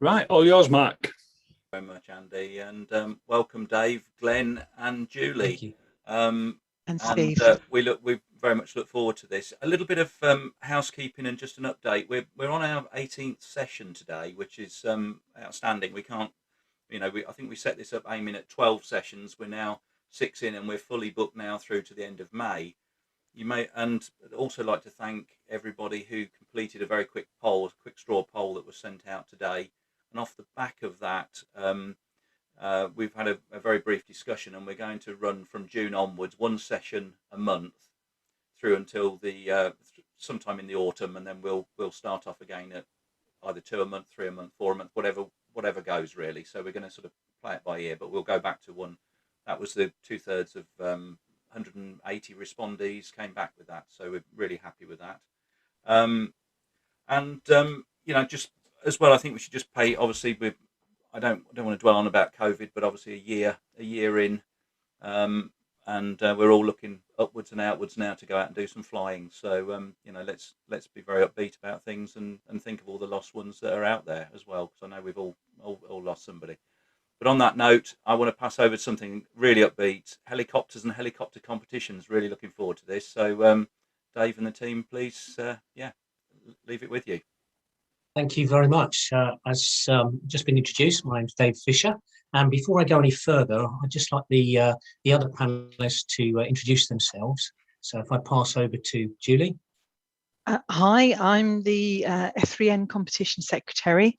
Right, all yours, Mark. Very much, Andy, and welcome, Dave, Glenn, and Thank Julie. you. Um, And and Steve. we very much look forward to this. A little bit of housekeeping and just an update. We're on our 18th session today, which is outstanding. We can't, I think we set this up aiming at 12 sessions. We're now 6 in, and we're fully booked now through to the end of May. You may, and I'd also like to thank everybody who completed a very quick poll, a quick straw poll that was sent out today. And off the back of that, we've had a very brief discussion, and we're going to run from June onwards, one session a month through until the sometime in the autumn, and then we'll start off again at either 2 a month, 3 a month, 4 a month, whatever goes really. So we're going to sort of play it by ear, but we'll go back to one. That was the 2/3 of 180 respondees came back with that, so we're really happy with that. Just as well, I think we should just pay. Obviously, I don't want to dwell on about COVID, but obviously a year in, and we're all looking upwards and outwards now to go out and do some flying. So let's be very upbeat about things and think of all the lost ones that are out there as well, because I know we've all lost somebody. But on that note, I want to pass over to something really upbeat: helicopters and helicopter competitions. Really looking forward to this. So, Dave and the team, please, leave it with you. Thank you very much. As just been introduced, my name's Dave Fisher. And before I go any further, I'd just like the other panelists to introduce themselves. So if I pass over to Julie. Hi, I'm the F3N competition secretary.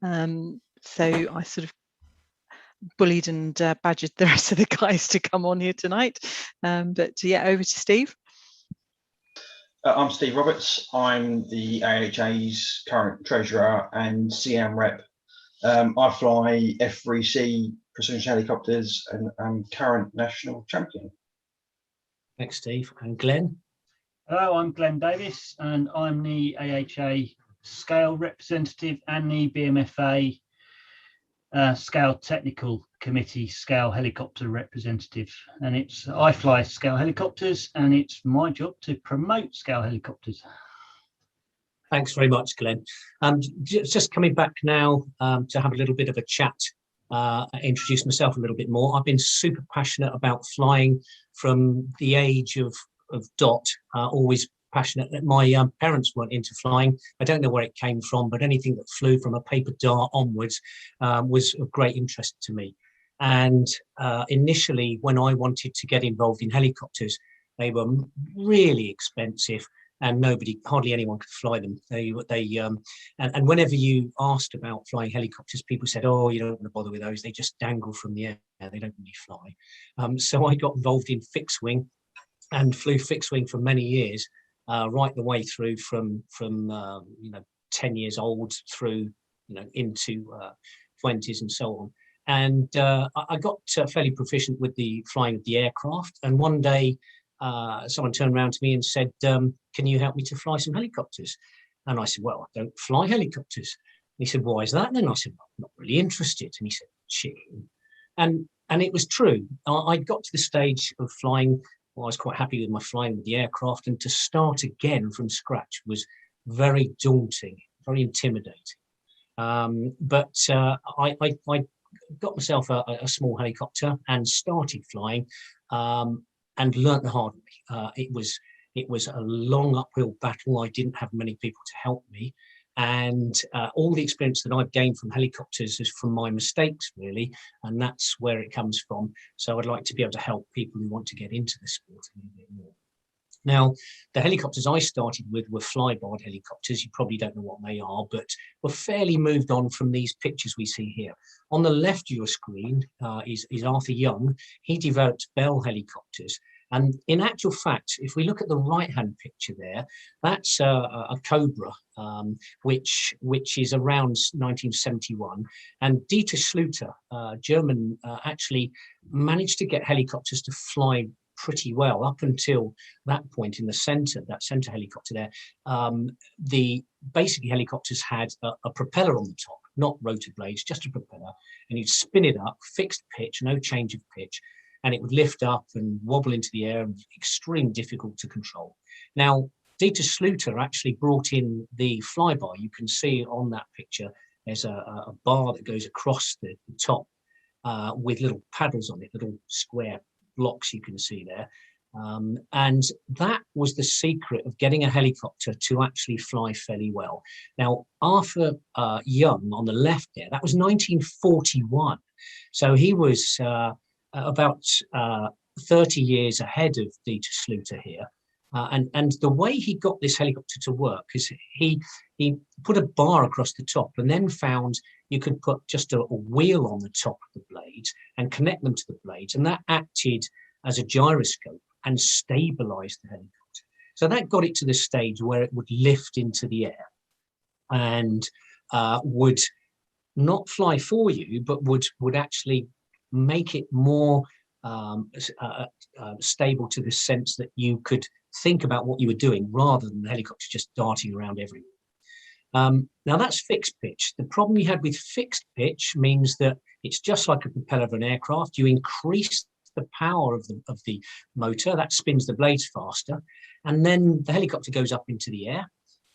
So I sort of bullied and badgered the rest of the guys to come on here tonight. But yeah, over to Steve. I'm Steve Roberts. I'm the AHA's current treasurer and CM rep. I fly F3C precision helicopters and I'm current national champion. Thanks, Steve. And Glenn. Hello, I'm Glenn Davis, and I'm the AHA scale representative and the BMFA scale technical committee scale helicopter representative. And I fly scale helicopters, and it's my job to promote scale helicopters. Thanks very much, Glenn. Just coming back now to have a little bit of a chat, introduce myself a little bit more. I've been super passionate about flying from the age of dot, always passionate. That my parents weren't into flying. I don't know where it came from, but anything that flew from a paper dart onwards was of great interest to me. And initially, when I wanted to get involved in helicopters, they were really expensive, and hardly anyone could fly them. And whenever you asked about flying helicopters, people said, "Oh, you don't want to bother with those. They just dangle from the air. They don't really fly." So I got involved in fixed wing, and flew fixed wing for many years, right the way through from 10 years old through into 20s and so on. And I got fairly proficient with the flying of the aircraft. And one day, someone turned around to me and said, "Can you help me to fly some helicopters?" And I said, "Well, I don't fly helicopters." And he said, "Why is that?" And then I said, "Well, I'm not really interested." And he said, "Chicken." And it was true. I got to the stage of flying. Well, I was quite happy with my flying with the aircraft, and to start again from scratch was very daunting, very intimidating. But I got myself a small helicopter and started flying, and learnt the hard way. It was a long uphill battle. I didn't have many people to help me. And all the experience that I've gained from helicopters is from my mistakes, really, and that's where it comes from. So I'd like to be able to help people who want to get into the sport a little bit more. Now, the helicopters I started with were flybarred helicopters. You probably don't know what they are, but we're fairly moved on from these pictures we see here. On the left of your screen is Arthur Young. He developed Bell helicopters. And in actual fact, if we look at the right-hand picture there, that's a Cobra, which is around 1971. And Dieter Schluter, German, actually managed to get helicopters to fly pretty well up until that point in the center, that center helicopter there. Basically helicopters had a propeller on the top, not rotor blades, just a propeller, and you'd spin it up, fixed pitch, no change of pitch, and it would lift up and wobble into the air, and extremely difficult to control. Now, Dieter Schluter actually brought in the flyby you can see on that picture, there's a bar that goes across the top with little paddles on it, little square blocks you can see there. And that was the secret of getting a helicopter to actually fly fairly well. Now, Arthur Young on the left there, that was 1941. So he was about 30 years ahead of Dieter Sluter here. And the way he got this helicopter to work is he put a bar across the top and then found you could put just a wheel on the top of the blades and connect them to the blades, and that acted as a gyroscope and stabilized the helicopter. So that got it to the stage where it would lift into the air and would not fly for you, but would actually make it more stable to the sense that you could think about what you were doing rather than the helicopter just darting around everywhere. Now that's fixed pitch. The problem you had with fixed pitch means that it's just like a propeller of an aircraft. You increase the power of the motor, that spins the blades faster, and then the helicopter goes up into the air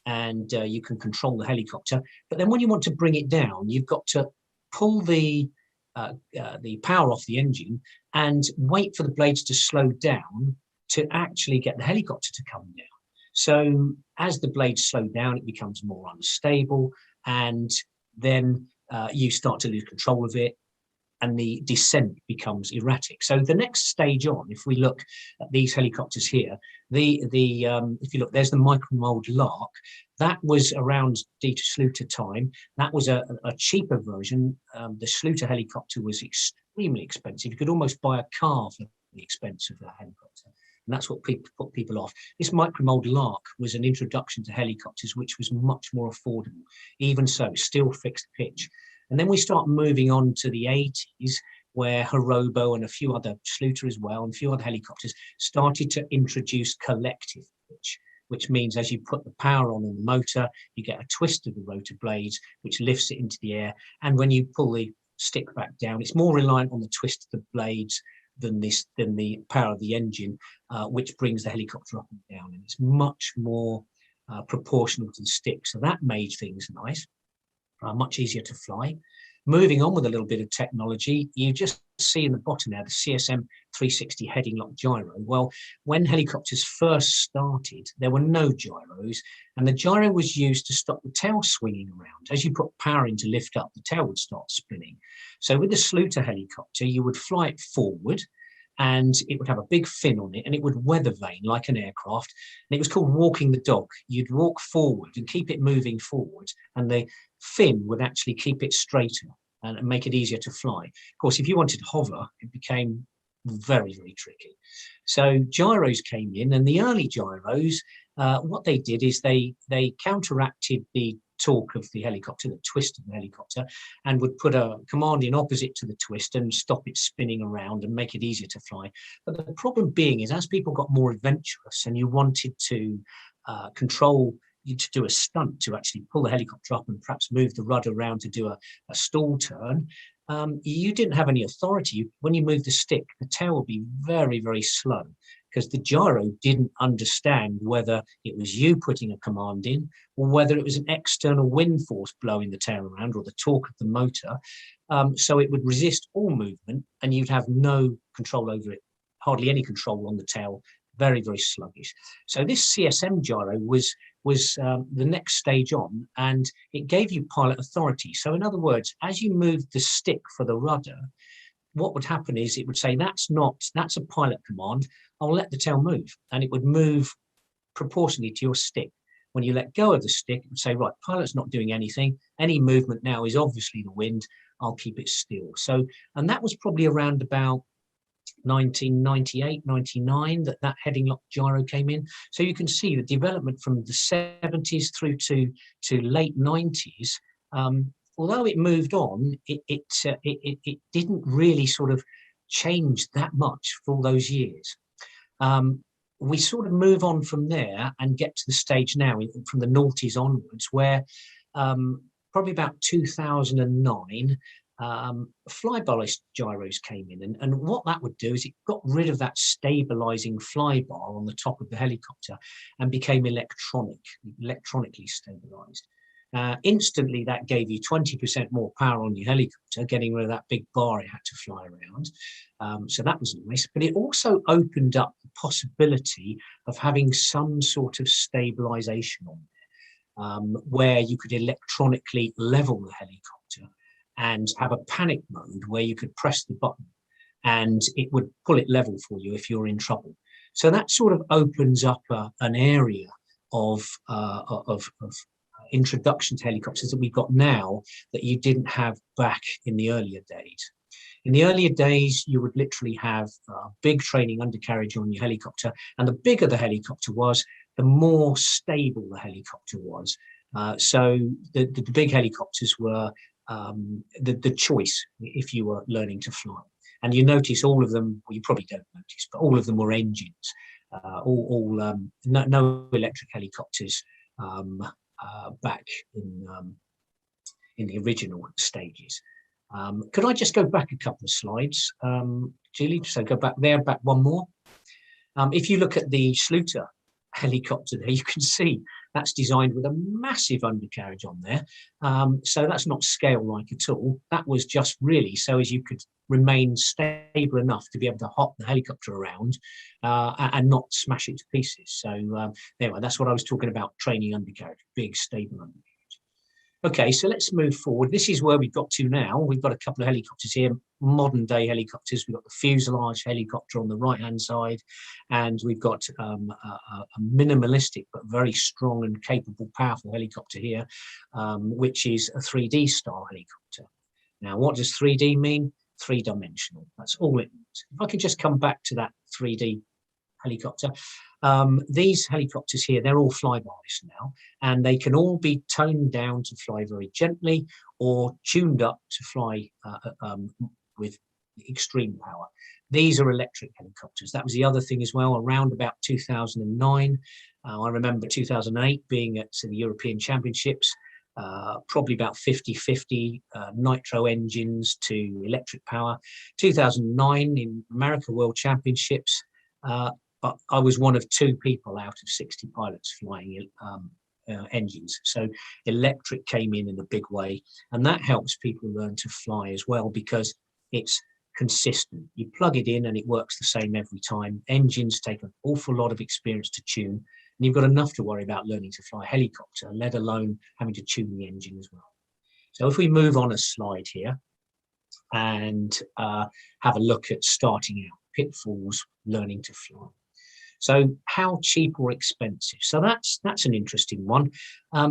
and you can control the helicopter. But then when you want to bring it down, you've got to pull the power off the engine and wait for the blades to slow down to actually get the helicopter to come down. So as the blades slow down, it becomes more unstable, and then you start to lose control of it, and the descent becomes erratic. So the next stage on, if we look at these helicopters here, if you look, there's the micromold Lark. That was around Dieter Sluter time. That was a cheaper version. The Sluter helicopter was extremely expensive. You could almost buy a car for the expense of a helicopter. And that's what put people off. This micromold Lark was an introduction to helicopters, which was much more affordable. Even so, still fixed pitch. And then we start moving on to the 80s, where Horobo and a few other, Sluter as well, and a few other helicopters started to introduce collective pitch, which means as you put the power on the motor, you get a twist of the rotor blades, which lifts it into the air. And when you pull the stick back down, it's more reliant on the twist of the blades than the power of the engine, which brings the helicopter up and down. And it's much more proportional to the stick. So that made things nice. Much easier to fly. Moving on with a little bit of technology, you just see in the bottom there the CSM 360 heading lock gyro. Well, when helicopters first started, there were no gyros, and the gyro was used to stop the tail swinging around. As you put power in to lift up, the tail would start spinning. So with the Sluter helicopter, you would fly it forward, and it would have a big fin on it, and it would weather vane like an aircraft. And it was called walking the dog. You'd walk forward and keep it moving forward, and the fin would actually keep it straighter and make it easier to fly. Of course, if you wanted to hover, it became very, very tricky. So gyros came in, and the early gyros, what they did is they counteracted the torque of the helicopter, the twist of the helicopter, and would put a command in opposite to the twist and stop it spinning around and make it easier to fly. But the problem being is, as people got more adventurous and you wanted to to do a stunt, to actually pull the helicopter up and perhaps move the rudder around to do a stall turn, you didn't have any authority. When you moved the stick, the tail would be very, very slow, because the gyro didn't understand whether it was you putting a command in or whether it was an external wind force blowing the tail around or the torque of the motor. So it would resist all movement, and you'd have no control over it, hardly any control on the tail, very, very sluggish. So this CSM gyro was the next stage on, and it gave you pilot authority. So in other words, as you moved the stick for the rudder, what would happen is it would say, that's a pilot command, I'll let the tail move, and it would move proportionally to your stick. When you let go of the stick, it would say, right, pilot's not doing anything. Any movement now is obviously the wind. I'll keep it still. So, and that was probably around about 1998, 99 that heading lock gyro came in. So you can see the development from the 70s through to late 90s. Although it moved on, it didn't really sort of change that much for all those years. We sort of move on from there and get to the stage now from the noughties onwards, where probably about 2009, flybarless gyros came in, and what that would do is it got rid of that stabilizing flybar on the top of the helicopter and became electronically stabilized. Instantly, that gave you 20% more power on your helicopter, getting rid of that big bar it had to fly around. So that was nice. But it also opened up the possibility of having some sort of stabilization on there, where you could electronically level the helicopter and have a panic mode where you could press the button and it would pull it level for you if you're in trouble. So that sort of opens up an area of introduction to helicopters that we've got now that you didn't have back in the earlier days. In the earlier days, you would literally have a big training undercarriage on your helicopter, and the bigger the helicopter was, the more stable the helicopter was. So the big helicopters were the choice if you were learning to fly. And you notice all of them, well, you probably don't notice, but all of them were engines, no electric helicopters back in the original stages. Could I just go back a couple of slides, Julie? So go back there, back one more. If you look at the Schluter helicopter there, you can see that's designed with a massive undercarriage on there. So that's not scale-like at all. That was just really so as you could remain stable enough to be able to hop the helicopter around and not smash it to pieces. So anyway, that's what I was talking about, training undercarriage, big stable undercarriage. Okay, so let's move forward. This is where we've got to now. We've got a couple of helicopters here, modern day helicopters. We've got the fuselage helicopter on the right-hand side, and we've got a minimalistic but very strong and capable, powerful helicopter here, which is a 3D style helicopter. Now, what does 3D mean? Three-dimensional. That's all it means. If I could just come back to that 3D helicopter. These helicopters here, they're all flybys now, and they can all be toned down to fly very gently or tuned up to fly with extreme power. These are electric helicopters. That was the other thing as well, around about 2009. I remember 2008 being at the European Championships, probably about 50-50 nitro engines to electric power. 2009 in America World Championships, but I was one of 2 people out of 60 pilots flying engines. So electric came in a big way, and that helps people learn to fly as well because it's consistent. You plug it in and it works the same every time. Engines take an awful lot of experience to tune, and you've got enough to worry about learning to fly a helicopter, let alone having to tune the engine as well. So if we move on a slide here and have a look at starting out, pitfalls, learning to fly. So how cheap or expensive? So that's an interesting one.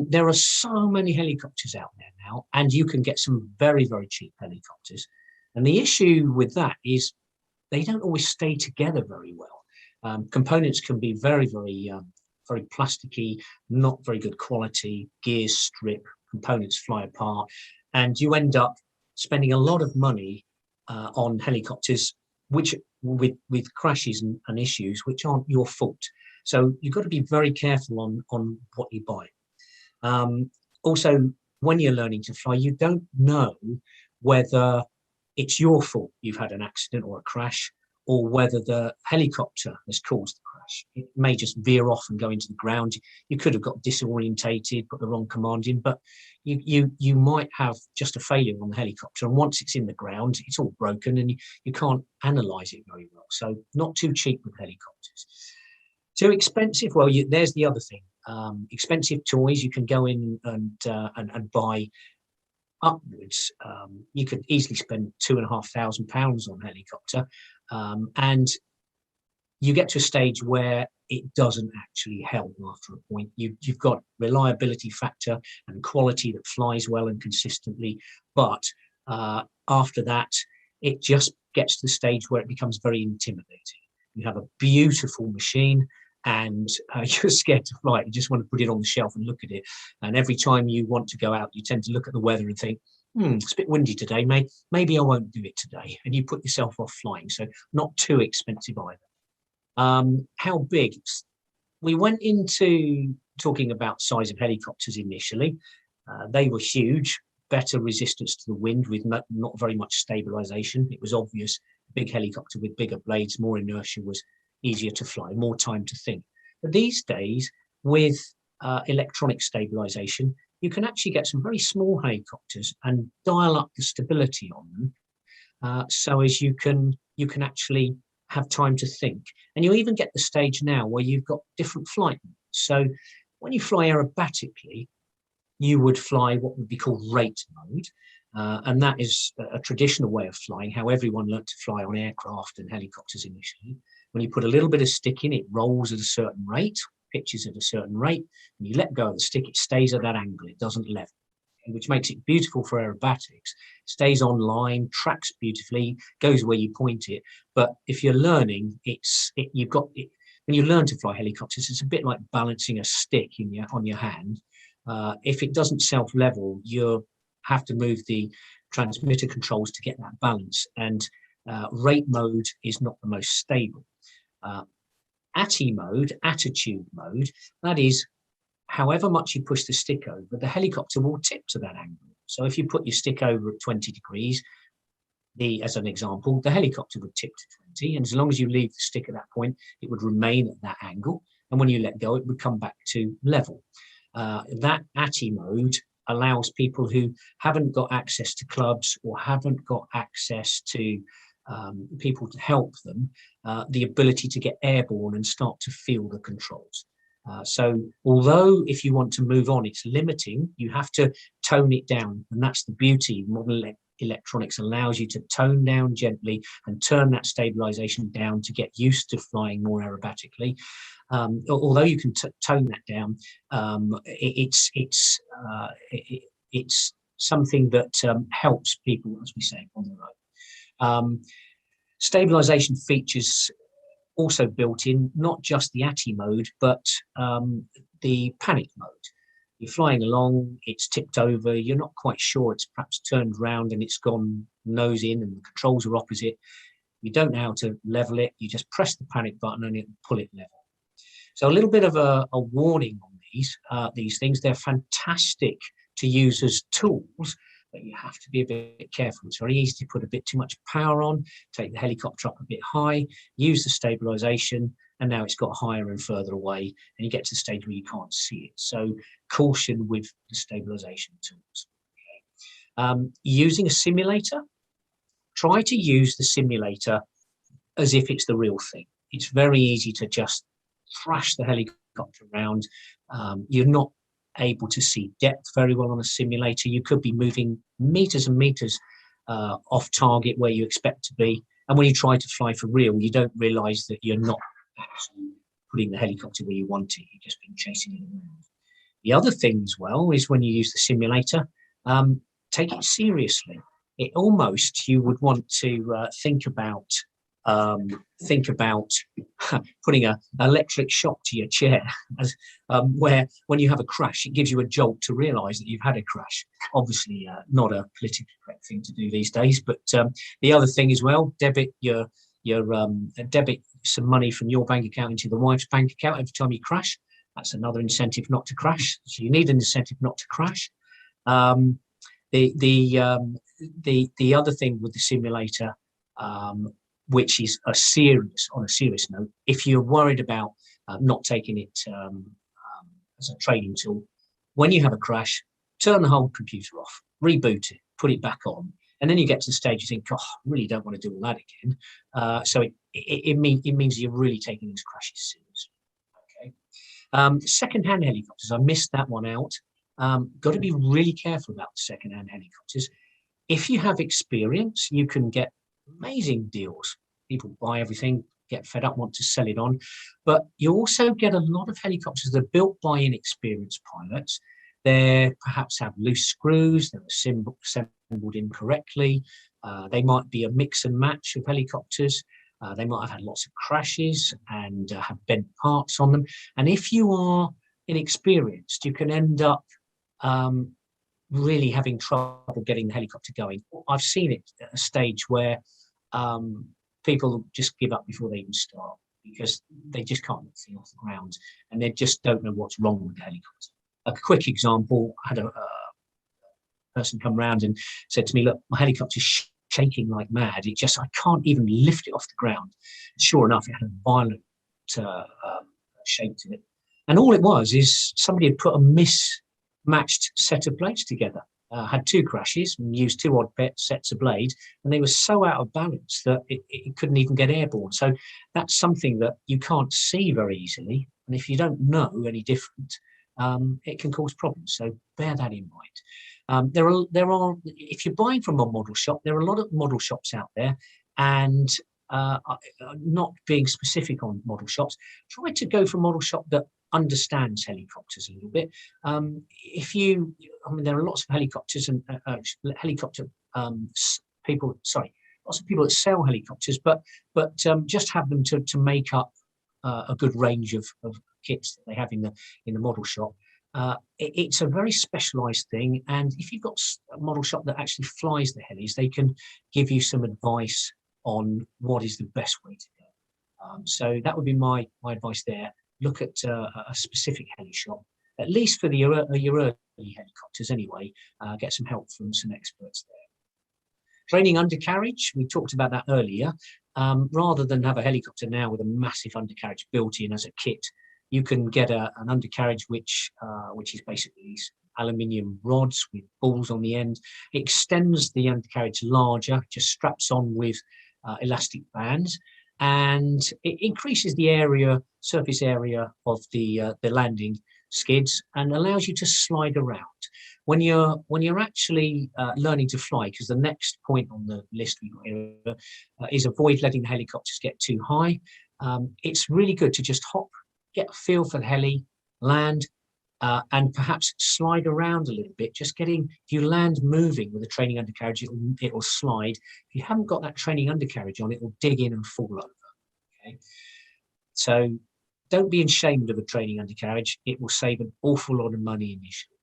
There are so many helicopters out there now, and you can get some very, very cheap helicopters. And the issue with that is they don't always stay together very well. Components can be very, very, very plasticky, not very good quality, gears strip, components fly apart, and you end up spending a lot of money on helicopters which with crashes and issues which aren't your fault. So you've got to be very careful on what you buy. Also, when you're learning to fly, you don't know whether it's your fault you've had an accident or a crash, or whether the helicopter has caused the crash. It may just veer off and go into the ground. You could have got disorientated, put the wrong command in, but you might have just a failure on the helicopter. And once it's in the ground, it's all broken and you can't analyze it very well. So not too cheap with helicopters. Too expensive? Well, there's the other thing. Expensive toys, you can go in and buy upwards. You could easily spend £2,500 on a helicopter. And you get to a stage where it doesn't actually help after a point. You've got reliability factor and quality that flies well and consistently, but after that, it just gets to the stage where it becomes very intimidating. You have a beautiful machine and you're scared to fly it. You just want to put it on the shelf and look at it. And every time you want to go out, you tend to look at the weather and think, it's a bit windy today, maybe I won't do it today. And you put yourself off flying. So not too expensive either. How big? We went into talking about size of helicopters initially. They were huge, better resistance to the wind with not very much stabilization. It was obvious, big helicopter with bigger blades, more inertia was easier to fly, more time to think. But these days, with electronic stabilization, you can actually get some very small helicopters and dial up the stability on them, so as you can actually have time to think. And you even get the stage now where you've got different flight modes. So when you fly aerobatically, you would fly what would be called rate mode. And that is a traditional way of flying, how everyone learnt to fly on aircraft and helicopters initially. When you put a little bit of stick in, it rolls at a certain rate, pitches at a certain rate, and you let go of the stick, it stays at that angle, it doesn't level, which makes it beautiful for aerobatics. Stays on line, tracks beautifully, goes where you point it. But if you're learning, you've got it. When you learn to fly helicopters, it's a bit like balancing a stick on your hand. If it doesn't self-level, you have to move the transmitter controls to get that balance. And rate mode is not the most stable. ATI mode, attitude mode, that is, however much you push the stick over, the helicopter will tip to that angle. So if you put your stick over at 20 degrees, as an example, the helicopter would tip to 20, and as long as you leave the stick at that point, it would remain at that angle. And when you let go, it would come back to level. That ATI mode allows people who haven't got access to clubs or haven't got access to people to help them, the ability to get airborne and start to feel the controls. So although if you want to move on, it's limiting, you have to tone it down. And that's the beauty. Modern electronics allows you to tone down gently and turn that stabilization down to get used to flying more aerobatically. Although you can tone that down, it's something that helps people, as we say, on the road. Stabilization features also built in, not just the ATI mode, but the panic mode. You're flying along, it's tipped over, you're not quite sure, it's perhaps turned round and it's gone nose in and the controls are opposite. You don't know how to level it, you just press the panic button and it'll pull it level. So a little bit of a warning on these things. They're fantastic to use as tools, but you have to be a bit careful. It's very easy to put a bit too much power on, take the helicopter up a bit high, use the stabilization, and now it's got higher and further away, and you get to the stage where you can't see it. So caution with the stabilization tools. Okay. Using a simulator, try to use the simulator as if it's the real thing. It's very easy to just thrash the helicopter around. You're not able to see depth very well on a simulator. You could be moving meters and meters off target where you expect to be. And when you try to fly for real, you don't realize that you're not actually putting the helicopter where you want it. You've just been chasing it around. The other thing as well is when you use the simulator, take it seriously. It almost, you would want to think about putting an electric shock to your chair, where when you have a crash, it gives you a jolt to realise that you've had a crash. Obviously, not a politically correct thing to do these days. But the other thing as well, debit some money from your bank account into the wife's bank account every time you crash. That's another incentive not to crash. So you need an incentive not to crash. The other thing with the simulator, which is on a serious note, if you're worried about not taking it as a training tool, when you have a crash, turn the whole computer off, reboot it, put it back on, and then you get to the stage you think, oh, I really don't want to do all that again. So it means you're really taking these crashes seriously. Okay. Second-hand helicopters, I missed that one out. Got to be really careful about second-hand helicopters. If you have experience, you can get amazing deals. People buy everything, get fed up, want to sell it on. But you also get a lot of helicopters that are built by inexperienced pilots. They perhaps have loose screws, they're assembled incorrectly. They might be a mix and match of helicopters. They might have had lots of crashes and have bent parts on them. And if you are inexperienced, you can end up really having trouble getting the helicopter going. I've seen it at a stage where people just give up before they even start because they just can't get the thing off the ground and they just don't know what's wrong with the helicopter. A quick example, I had a person come around and said to me, look, my helicopter's shaking like mad. I can't even lift it off the ground. Sure enough, it had a violent shape to it. And all it was is somebody had put a matched set of blades together. Had 2 crashes and used 2 odd sets of blades, and they were so out of balance that it couldn't even get airborne. So that's something that you can't see very easily, and if you don't know any different, it can cause problems. So bear that in mind. There are, if you're buying from a model shop, there are a lot of model shops out there, and not being specific on model shops, try to go for a model shop that understands helicopters a little bit. There are lots of helicopters and people. Sorry, lots of people that sell helicopters, but just have them to make up a good range of kits that they have in the model shop. It's a very specialised thing, and if you've got a model shop that actually flies the helis, they can give you some advice on what is the best way to go. So that would be my advice there. Look at a specific heli shop, at least for your early helicopters anyway. Get some help from some experts there. Training undercarriage, we talked about that earlier. Rather than have a helicopter now with a massive undercarriage built in as a kit, you can get an undercarriage which is basically these aluminium rods with balls on the end. It extends the undercarriage larger, just straps on with elastic bands, and it increases the surface area of the landing skids and allows you to slide around. When you're actually learning to fly, because the next point on the list we've got here is avoid letting the helicopters get too high. It's really good to just hop, get a feel for the heli, land, and perhaps slide around a little bit. If you land moving with a training undercarriage, it'll slide. If you haven't got that training undercarriage on, it will dig in and fall over. Okay, so don't be ashamed of a training undercarriage. It will save an awful lot of money initially.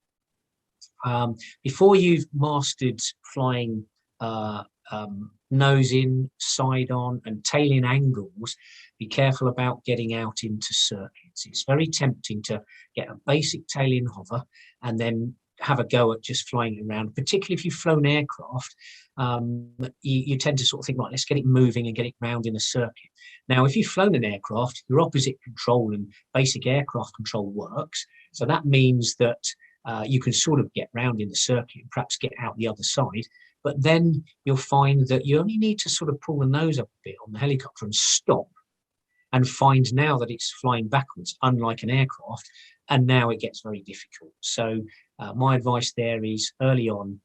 Before you've mastered flying nose in, side on, and tail in angles, be careful about getting out into circuits. It's very tempting to get a basic tail in hover and then have a go at just flying around, particularly if you've flown aircraft. You tend to sort of think, right, let's get it moving and get it round in a circuit. Now, if you've flown an aircraft, your opposite control and basic aircraft control works. So that means that you can sort of get round in the circuit and perhaps get out the other side. But then you'll find that you only need to sort of pull the nose up a bit on the helicopter and stop, and find now that it's flying backwards, unlike an aircraft, and now it gets very difficult. So my advice there is early on,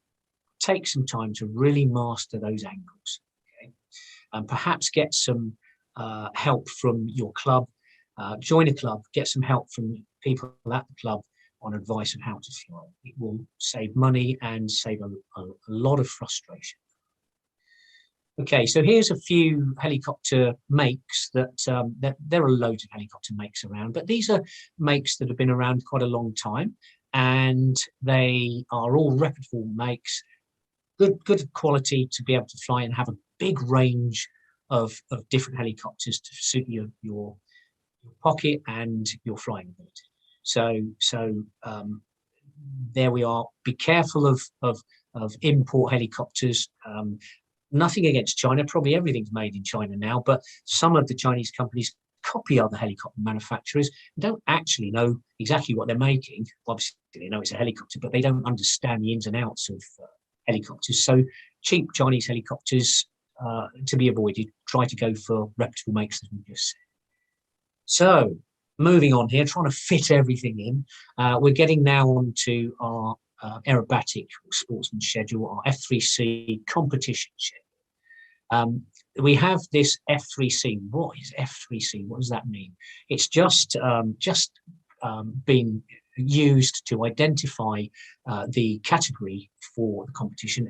take some time to really master those angles, okay? And perhaps get some help from your club, join a club, get some help from people at the club on advice on how to fly. It will save money and save a lot of frustration. Okay, so here's a few helicopter makes that there are loads of helicopter makes around, but these are makes that have been around quite a long time, and they are all reputable makes, good quality to be able to fly and have a big range of different helicopters to suit your pocket and your flying ability. So there we are. Be careful of import helicopters. Nothing against China, probably everything's made in China now, but some of the Chinese companies copy other helicopter manufacturers and don't actually know exactly what they're making. Obviously, they know it's a helicopter, but they don't understand the ins and outs of helicopters. So cheap Chinese helicopters to be avoided. Try to go for reputable makes, as we just said. So moving on here, trying to fit everything in. We're getting now on to our aerobatic sportsman schedule, our F3C competition schedule. We have this F3C. What is F3C? What does that mean? It's just been used to identify the category for the competition.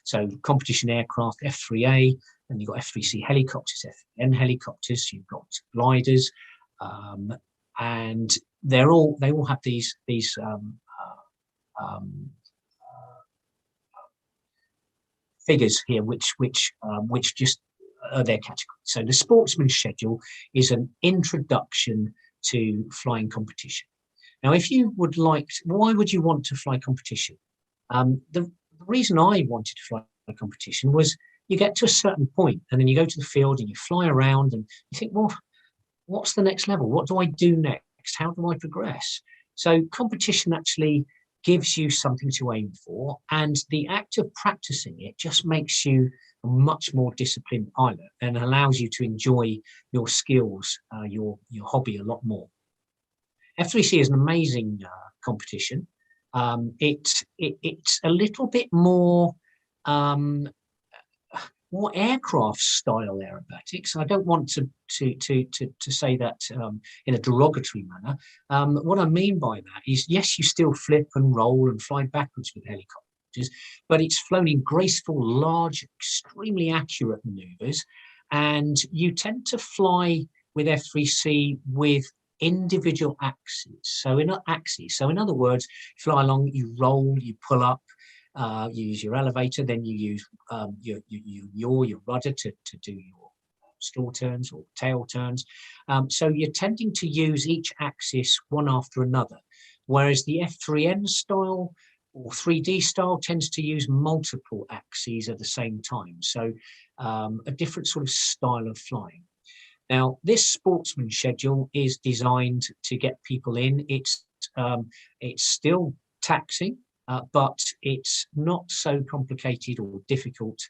So competition aircraft, F3A, and you've got F3C helicopters, F3N helicopters, you've got gliders, and they all have these figures here, which just are their category. So the sportsman's schedule is an introduction to flying competition. Now, if you would like, why would you want to fly competition? The reason I wanted to fly competition was you get to a certain point and then you go to the field and you fly around and you think, well, what's the next level? What do I do next? How do I progress? So competition actually gives you something to aim for, and the act of practicing it just makes you a much more disciplined pilot and allows you to enjoy your skills, your hobby a lot more. F3C is an amazing competition. It's a little bit more aircraft style aerobatics. I don't want to say that in a derogatory manner. What I mean by that is, yes, you still flip and roll and fly backwards with helicopters, but it's flown in graceful, large, extremely accurate maneuvers, and you tend to fly with F3C with individual axes. So in other words, you fly along, you roll, you pull up, you use your elevator, then you use your rudder to do your stall turns or tail turns. So you're tending to use each axis one after another, whereas the F3N style or 3D style tends to use multiple axes at the same time. So a different sort of style of flying. Now, this sportsman schedule is designed to get people in. It's still taxing, but it's not so complicated or difficult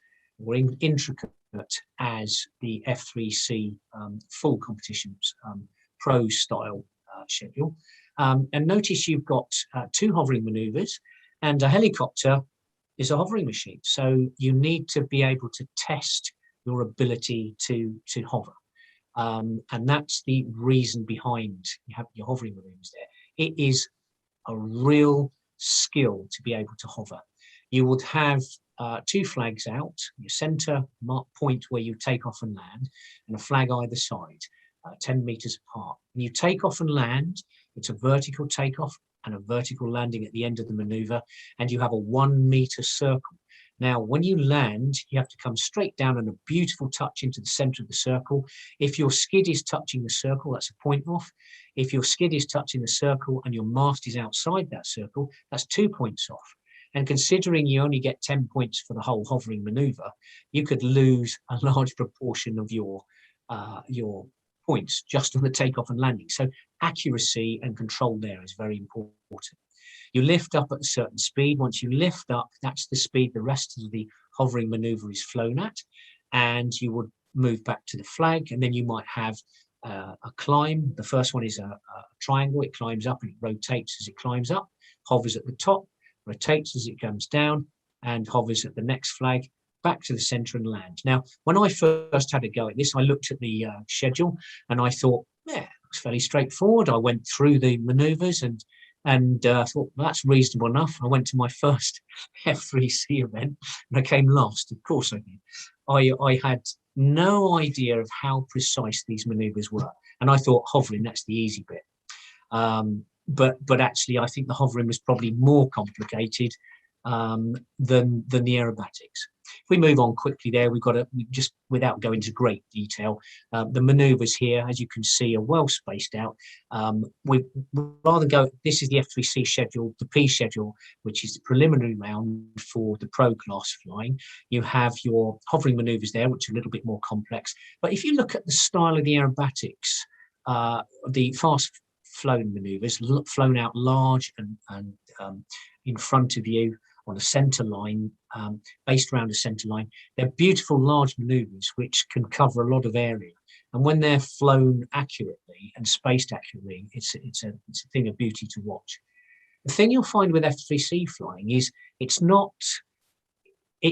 or intricate as the F3C full competitions pro style schedule. And notice you've got 2 hovering maneuvers, and a helicopter is a hovering machine. So you need to be able to test your ability to hover. And that's the reason behind you have your hovering maneuvers there. It is a real skill to be able to hover. You would have 2 flags out, your center mark point where you take off and land, and a flag either side, 10 meters apart. When you take off and land, it's a vertical takeoff and a vertical landing at the end of the maneuver, and you have a 1 meter circle. Now, when you land, you have to come straight down and a beautiful touch into the center of the circle. If your skid is touching the circle, that's a point off. If your skid is touching the circle and your mast is outside that circle, that's 2 points off. And considering you only get 10 points for the whole hovering maneuver, you could lose a large proportion of your points just on the takeoff and landing. So accuracy and control there is very important. You lift up at a certain speed. Once you lift up, that's the speed the rest of the hovering maneuver is flown at. And you would move back to the flag, and then you might have a climb. The first one is a triangle. It climbs up and it rotates as it climbs up, hovers at the top, rotates as it comes down, and hovers at the next flag, back to the center and land. Now, when I first had a go at this, I looked at the schedule and I thought, yeah, it looks fairly straightforward. I went through the maneuvers and thought, well, that's reasonable enough. I went to my first F3C event and I came last. Of course I did. I had no idea of how precise these maneuvers were. And I thought hovering, that's the easy bit. But actually, I think the hovering was probably more complicated than the aerobatics. If we move on quickly there, we've got to, just without going into great detail, the maneuvers here, as you can see, are well spaced out. We rather go, this is the F3C schedule, the P schedule, which is the preliminary round for the pro class flying. You have your hovering maneuvers there, which are a little bit more complex. But if you look at the style of the aerobatics, the fast flown maneuvers, flown out large and in front of you on a center line, based around a center line. They're beautiful large maneuvers which can cover a lot of area. And when they're flown accurately and spaced accurately, it's a thing of beauty to watch. The thing you'll find with F3C flying is it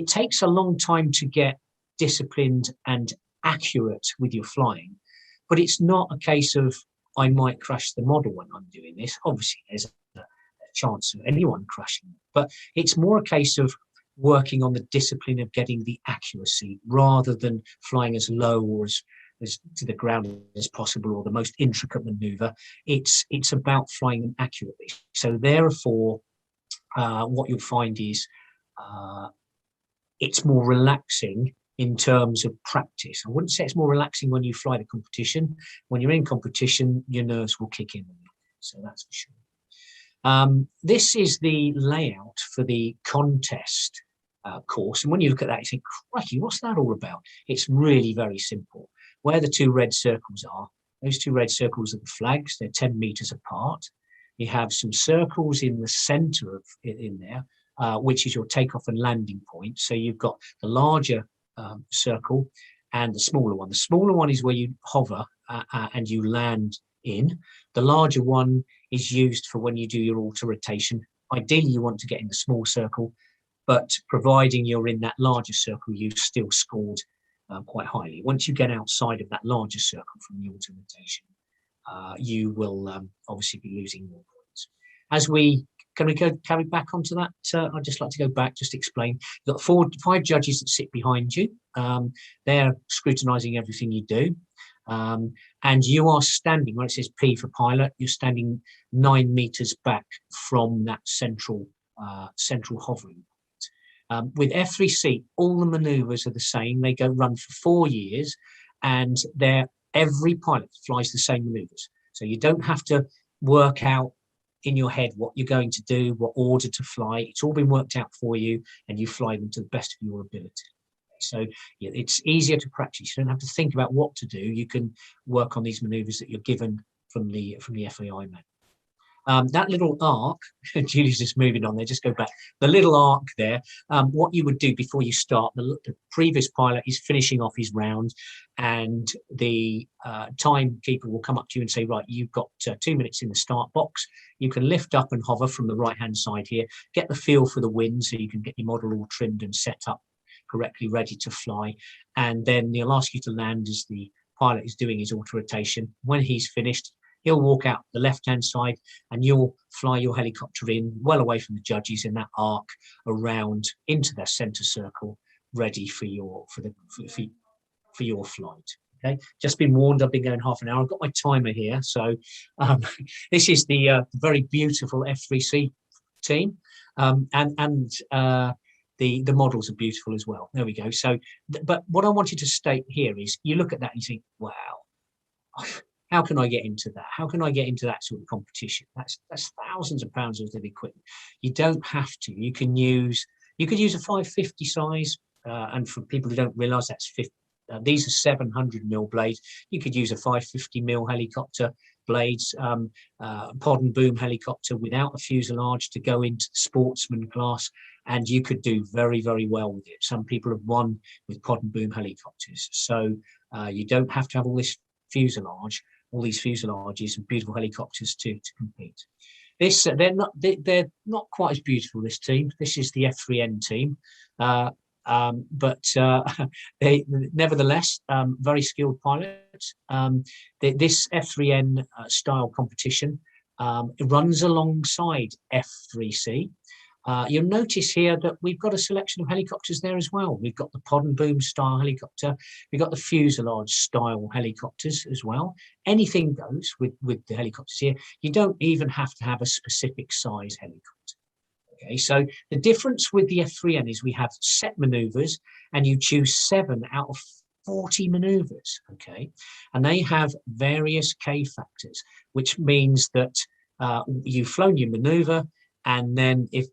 takes a long time to get disciplined and accurate with your flying, but it's not a case of I might crash the model when I'm doing this. Obviously, there's a chance of anyone crashing, but it's more a case of working on the discipline of getting the accuracy rather than flying as low or as to the ground as possible or the most intricate maneuver. It's about flying them accurately. So therefore, what you'll find is it's more relaxing in terms of practice. I wouldn't say it's more relaxing when you fly the competition. When you're in competition, your nerves will kick in. So that's for sure. This is the layout for the contest course. And when you look at that, you think, crikey, what's that all about? It's really very simple. Where the 2 red circles are, those 2 red circles are the flags. They're 10 meters apart. You have some circles in the center of in there, which is your takeoff and landing point. So you've got the larger circle and the smaller one. The smaller one is where you hover and you land in. The larger one is used for when you do your auto rotation. Ideally, you want to get in the small circle, but providing you're in that larger circle, you've still scored quite highly. Once you get outside of that larger circle from the auto rotation, you will obviously be losing more points. As we carry back onto that, I'd just like to go back, just explain. You've got 5 judges that sit behind you. They're scrutinising everything you do. And you are standing, when it says P for pilot, you're standing 9 meters back from that central hovering point. With F3C, all the maneuvers are the same. They run for 4 years, and every pilot flies the same maneuvers. So you don't have to work out in your head what you're going to do, what order to fly. It's all been worked out for you, and you fly them to the best of your ability. So yeah, it's easier to practice. You don't have to think about what to do. You can work on these maneuvers that you're given from the FAI manual. That little arc, Julie's just moving on there, just go back. The little arc there, what you would do before you start, the previous pilot is finishing off his round, and the timekeeper will come up to you and say, right, you've got 2 minutes in the start box. You can lift up and hover from the right-hand side here, get the feel for the wind so you can get your model all trimmed and set up correctly, ready to fly. And then they'll ask you to land as the pilot is doing his auto rotation. When he's finished, he'll walk out the left-hand side and you'll fly your helicopter in well away from the judges in that arc around into their center circle, ready for your flight. Okay, just been warned, I've been going half an hour. I've got my timer here. So this is the very beautiful F3C team. The models are beautiful as well. There we go. So, but what I wanted to state here is you look at that and you think, wow, how can I get into that? How can I get into that sort of competition? That's thousands of pounds worth of equipment. You don't have to. You could use a 550 size, and for people who don't realise, that's 50. These are 700 mil blades. You could use a 550 mil helicopter blades, pod and boom helicopter without a fuselage to go into the sportsman class, and you could do very, very well with it. Some people have won with pod and boom helicopters. So you don't have to have all this fuselage, all these fuselages and beautiful helicopters to compete. They're not quite as beautiful, this team. This is the F3N team. But they nevertheless very skilled pilots. This F3N style competition runs alongside F3C. You'll notice here that we've got a selection of helicopters there as well. We've got the pod and boom style helicopter. We've got the fuselage style helicopters as well. Anything goes with the helicopters here. You don't even have to have a specific size helicopter. Okay, so the difference with the F3N is we have set maneuvers, and you choose 7 out of 40 maneuvers. Okay, and they have various K factors, which means that you've flown your maneuver, and then if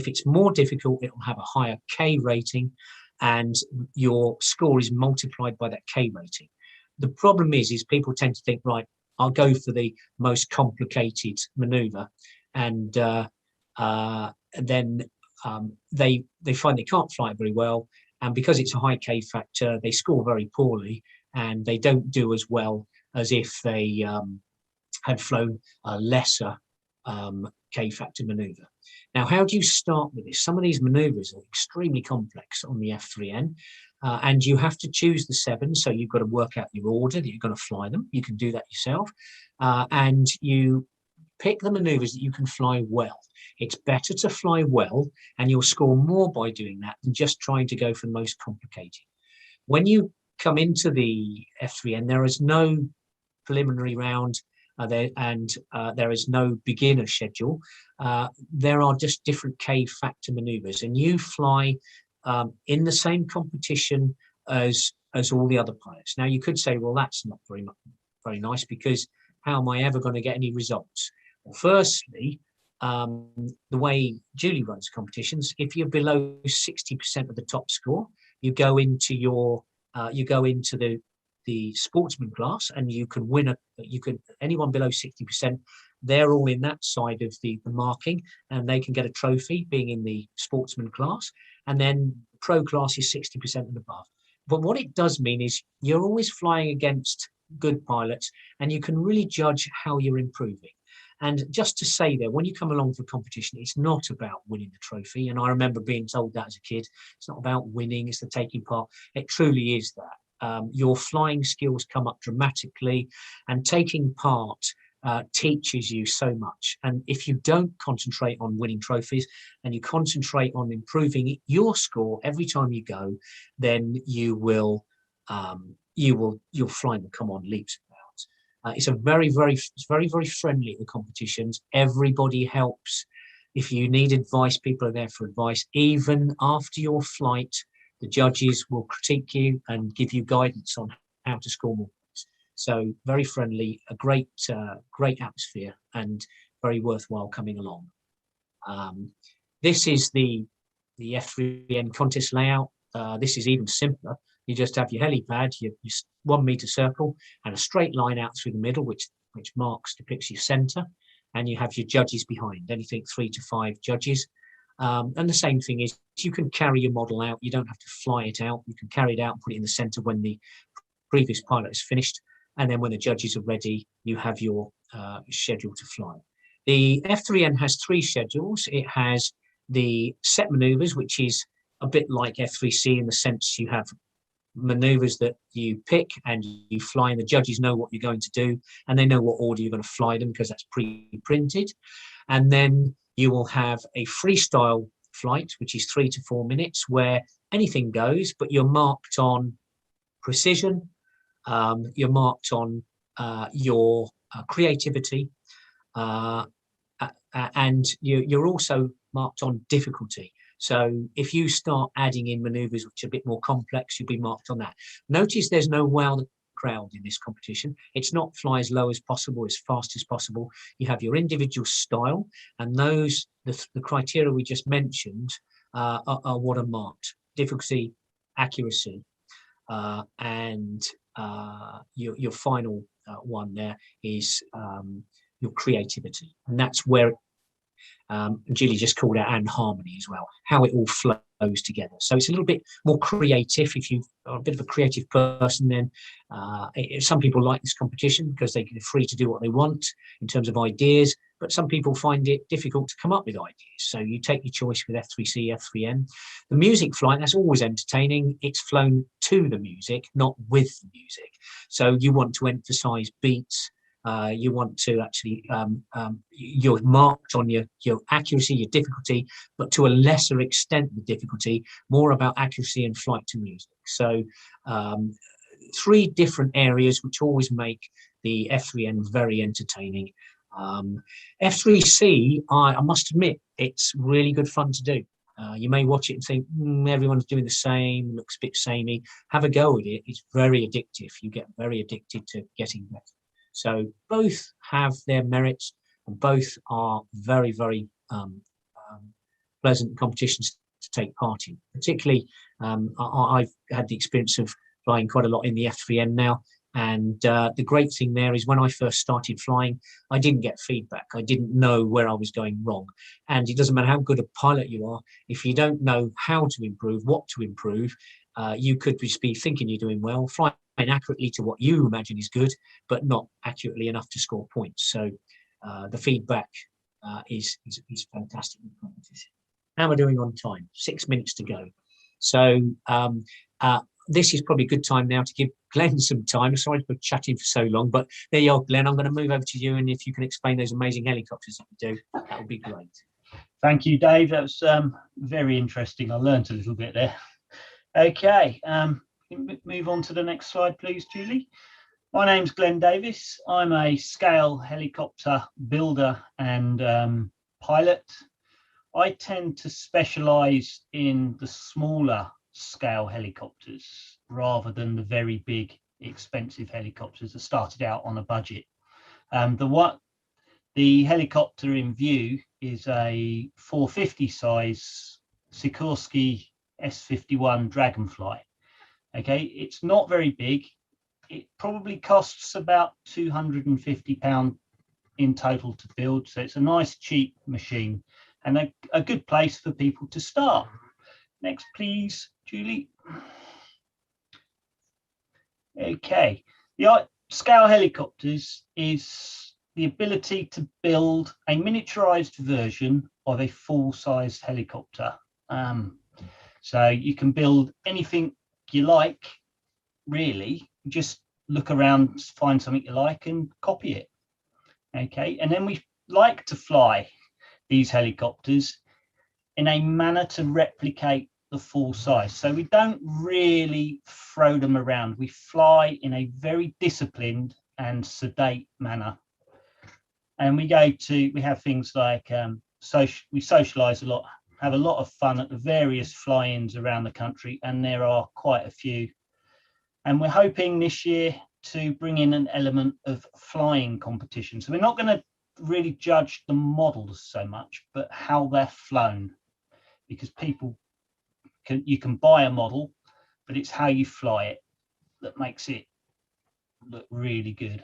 it's more difficult, it will have a higher K rating, and your score is multiplied by that K rating. The problem is people tend to think, right, I'll go for the most complicated maneuver, and then they find they can't fly it very well, and because it's a high K factor, they score very poorly, and they don't do as well as if they had flown a lesser K factor maneuver. Now, how do you start with this? Some of these maneuvers are extremely complex on the F3N, and you have to choose the 7. So you've got to work out your order that you're going to fly them. You can do that yourself, and you pick the maneuvers that you can fly well. It's better to fly well, and you'll score more by doing that than just trying to go for the most complicated. When you come into the F3N, there is no preliminary round. There is no beginner schedule. There are just different K factor maneuvers, and you fly in the same competition as all the other pilots. Now, you could say, well, that's not very nice, because how am I ever going to get any results? Well, firstly, the way Julie runs competitions, if you're below 60% of the top score, you go into the sportsman class, and you can win anyone below 60% they're all in that side of the marking, and they can get a trophy being in the sportsman class. And then pro class is 60% and above. But what it does mean is you're always flying against good pilots, and you can really judge how you're improving. And just to say there, when you come along for a competition, it's not about winning the trophy. And I remember being told that as a kid. It's not about winning, it's the taking part. It truly is that. Your flying skills come up dramatically, and taking part teaches you so much. And if you don't concentrate on winning trophies and you concentrate on improving your score every time you go, then you'll flying will come on leaps and bounds. It's very, very friendly at the competitions. Everybody helps. If you need advice, people are there for advice. Even after your flight, the judges will critique you and give you guidance on how to score more. So very friendly, a great atmosphere, and very worthwhile coming along. This is the F3N contest layout. This is even simpler. You just have your helipad, your 1 meter circle, and a straight line out through the middle, which depicts your centre, and you have your judges behind, anything 3 to 5 judges. And the same thing is, you can carry your model out. You don't have to fly it out. You can carry it out and put it in the centre when the previous pilot is finished. And then when the judges are ready, you have your schedule to fly. The F3N has 3 schedules. It has the set maneuvers, which is a bit like F3C in the sense you have maneuvers that you pick and you fly, and the judges know what you're going to do, and they know what order you're going to fly them because that's pre-printed. And then you will have a freestyle flight, which is 3 to 4 minutes, where anything goes, but you're marked on precision, you're marked on your creativity, and you're also marked on difficulty. So if you start adding in maneuvers which are a bit more complex, you'll be marked on that. Notice there's no wow the crowd in this competition. It's not fly as low as possible, as fast as possible. You have your individual style, and the criteria we just mentioned are what are marked: difficulty, accuracy, and your final one there is your creativity, and that's where Julie just called out, and harmony as well, how it all flows together. So it's a little bit more creative. If you are a bit of a creative person, then some people like this competition because they're free to do what they want in terms of ideas, but some people find it difficult to come up with ideas. So you take your choice with F3C, F3N. The music flight, that's always entertaining. It's flown to the music, not with the music. So you want to emphasize beats. You want to actually, you're marked on your accuracy, your difficulty, but to a lesser extent the difficulty, more about accuracy and flight to music. So 3 different areas which always make the F3N very entertaining. F3C, I must admit, it's really good fun to do. You may watch it and think, everyone's doing the same, looks a bit samey. Have a go at it. It's very addictive. You get very addicted to getting better. So both have their merits, and both are very, very pleasant competitions to take part in. Particularly, I've had the experience of flying quite a lot in the F3N now, and the great thing there is when I first started flying, I didn't get feedback. I didn't know where I was going wrong. And it doesn't matter how good a pilot you are, if you don't know how to improve, what to improve, you could just be thinking you're doing well, flying accurately to what you imagine is good, but not accurately enough to score points. So the feedback is fantastic in competition. How am I doing on time? 6 minutes to go. So this is probably a good time now to give Glenn some time. Sorry for chatting for so long, but there you are, Glenn. I'm going to move over to you, and if you can explain those amazing helicopters that you do, that would be great. Thank you, Dave. That was very interesting. I learned a little bit there. Okay, move on to the next slide, please, Julie. My name's Glenn Davis. I'm a scale helicopter builder and pilot. I tend to specialise in the smaller scale helicopters rather than the very big, expensive helicopters that started out on a budget. The helicopter in view is a 450 size Sikorsky S51 Dragonfly. Okay, it's not very big. It probably costs about £250 in total to build. So it's a nice, cheap machine and a good place for people to start. Next, please, Julie. Okay, the scale helicopters is the ability to build a miniaturized version of a full-sized helicopter. So you can build anything you like, really. Just look around, find something you like and copy it. Okay, and then we like to fly these helicopters in a manner to replicate the full size. So we don't really throw them around. We fly in a very disciplined and sedate manner. And we have things like we socialize a lot, have a lot of fun at the various fly-ins around the country, and there are quite a few. And we're hoping this year to bring in an element of flying competition. So we're not going to really judge the models so much, but how they're flown, because you can buy a model, but it's how you fly it that makes it look really good.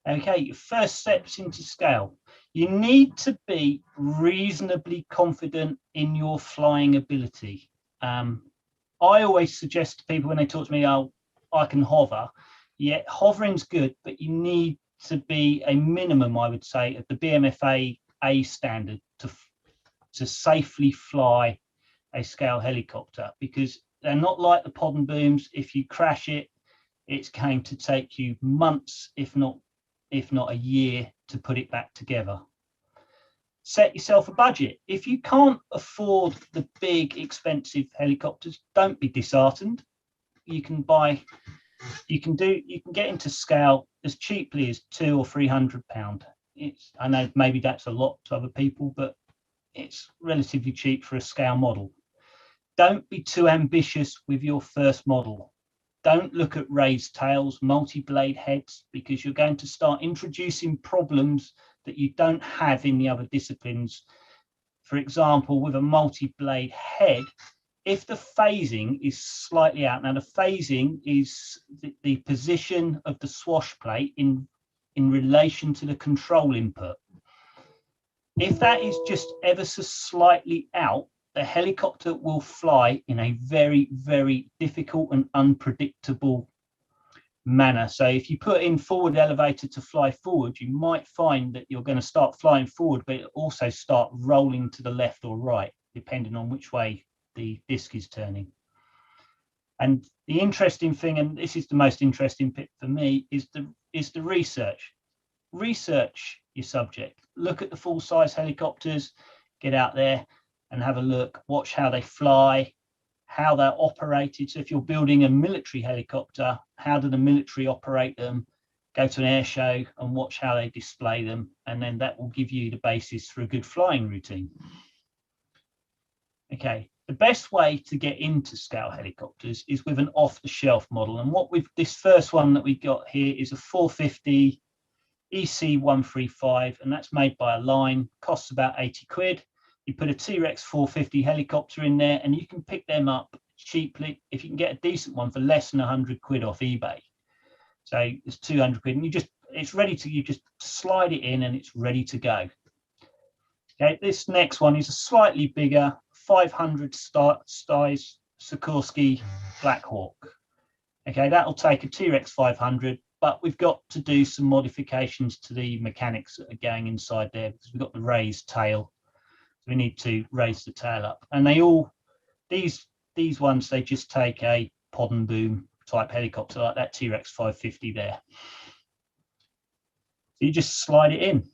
Okay, your first steps into scale. You need to be reasonably confident in your flying ability. I always suggest to people when they talk to me, oh, I can hover. Yeah, hovering's good, but you need to be a minimum, I would say, at the BMFA A standard to safely fly a scale helicopter, because they're not like the pod and booms. If you crash it, it's going to take you months, if not a year, to put it back together. Set yourself a budget. If you can't afford the big expensive helicopters, don't be disheartened. You can get into scale as cheaply as £200 or £300. I know maybe that's a lot to other people, but it's relatively cheap for a scale model. Don't be too ambitious with your first model. Don't look at raised tails, multi-blade heads, because you're going to start introducing problems that you don't have in the other disciplines. For example, with a multi-blade head, if the phasing is slightly out, now the phasing is the position of the swash plate in relation to the control input. If that is just ever so slightly out, the helicopter will fly in a very, very difficult and unpredictable manner. So if you put in forward elevator to fly forward, you might find that you're going to start flying forward, but it'll also start rolling to the left or right, depending on which way the disc is turning. And the interesting thing, and this is the most interesting bit for me, is the research. Research your subject. Look at the full-size helicopters, get out there and have a look, watch how they fly, how they're operated. So if you're building a military helicopter, how do the military operate them? Go to an air show and watch how they display them, and then that will give you the basis for a good flying routine. Okay, the best way to get into scale helicopters is with an off-the-shelf model. And this first one that we got here is a 450 EC135, and that's made by a line, costs about 80 quid. You put a T-Rex 450 helicopter in there, and you can pick them up cheaply if you can get a decent one for less than 100 quid off eBay. So it's 200 quid, and you just slide it in and it's ready to go. Okay, this next one is a slightly bigger 500 size Sikorsky Black Hawk. Okay, that'll take a T-Rex 500, but we've got to do some modifications to the mechanics that are going inside there, because we've got the raised tail. We need to raise the tail up, and these ones, they just take a pod and boom type helicopter like that T-Rex 550 there. So you just slide it in.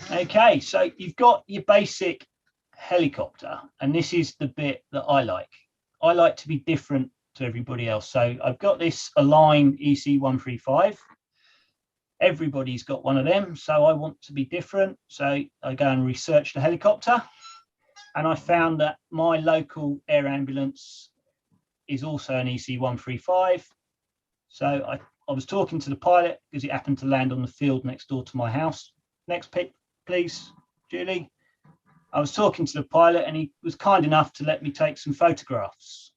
Okay, so you've got your basic helicopter, and this is the bit that I like. I like to be different to everybody else. So I've got this Align EC135. Everybody's got one of them, so I want to be different. So I go and research the helicopter, and I found that my local air ambulance is also an EC135. So I was talking to the pilot because it happened to land on the field next door to my house. Next pic, please, Julie. I was talking to the pilot, and he was kind enough to let me take some photographs.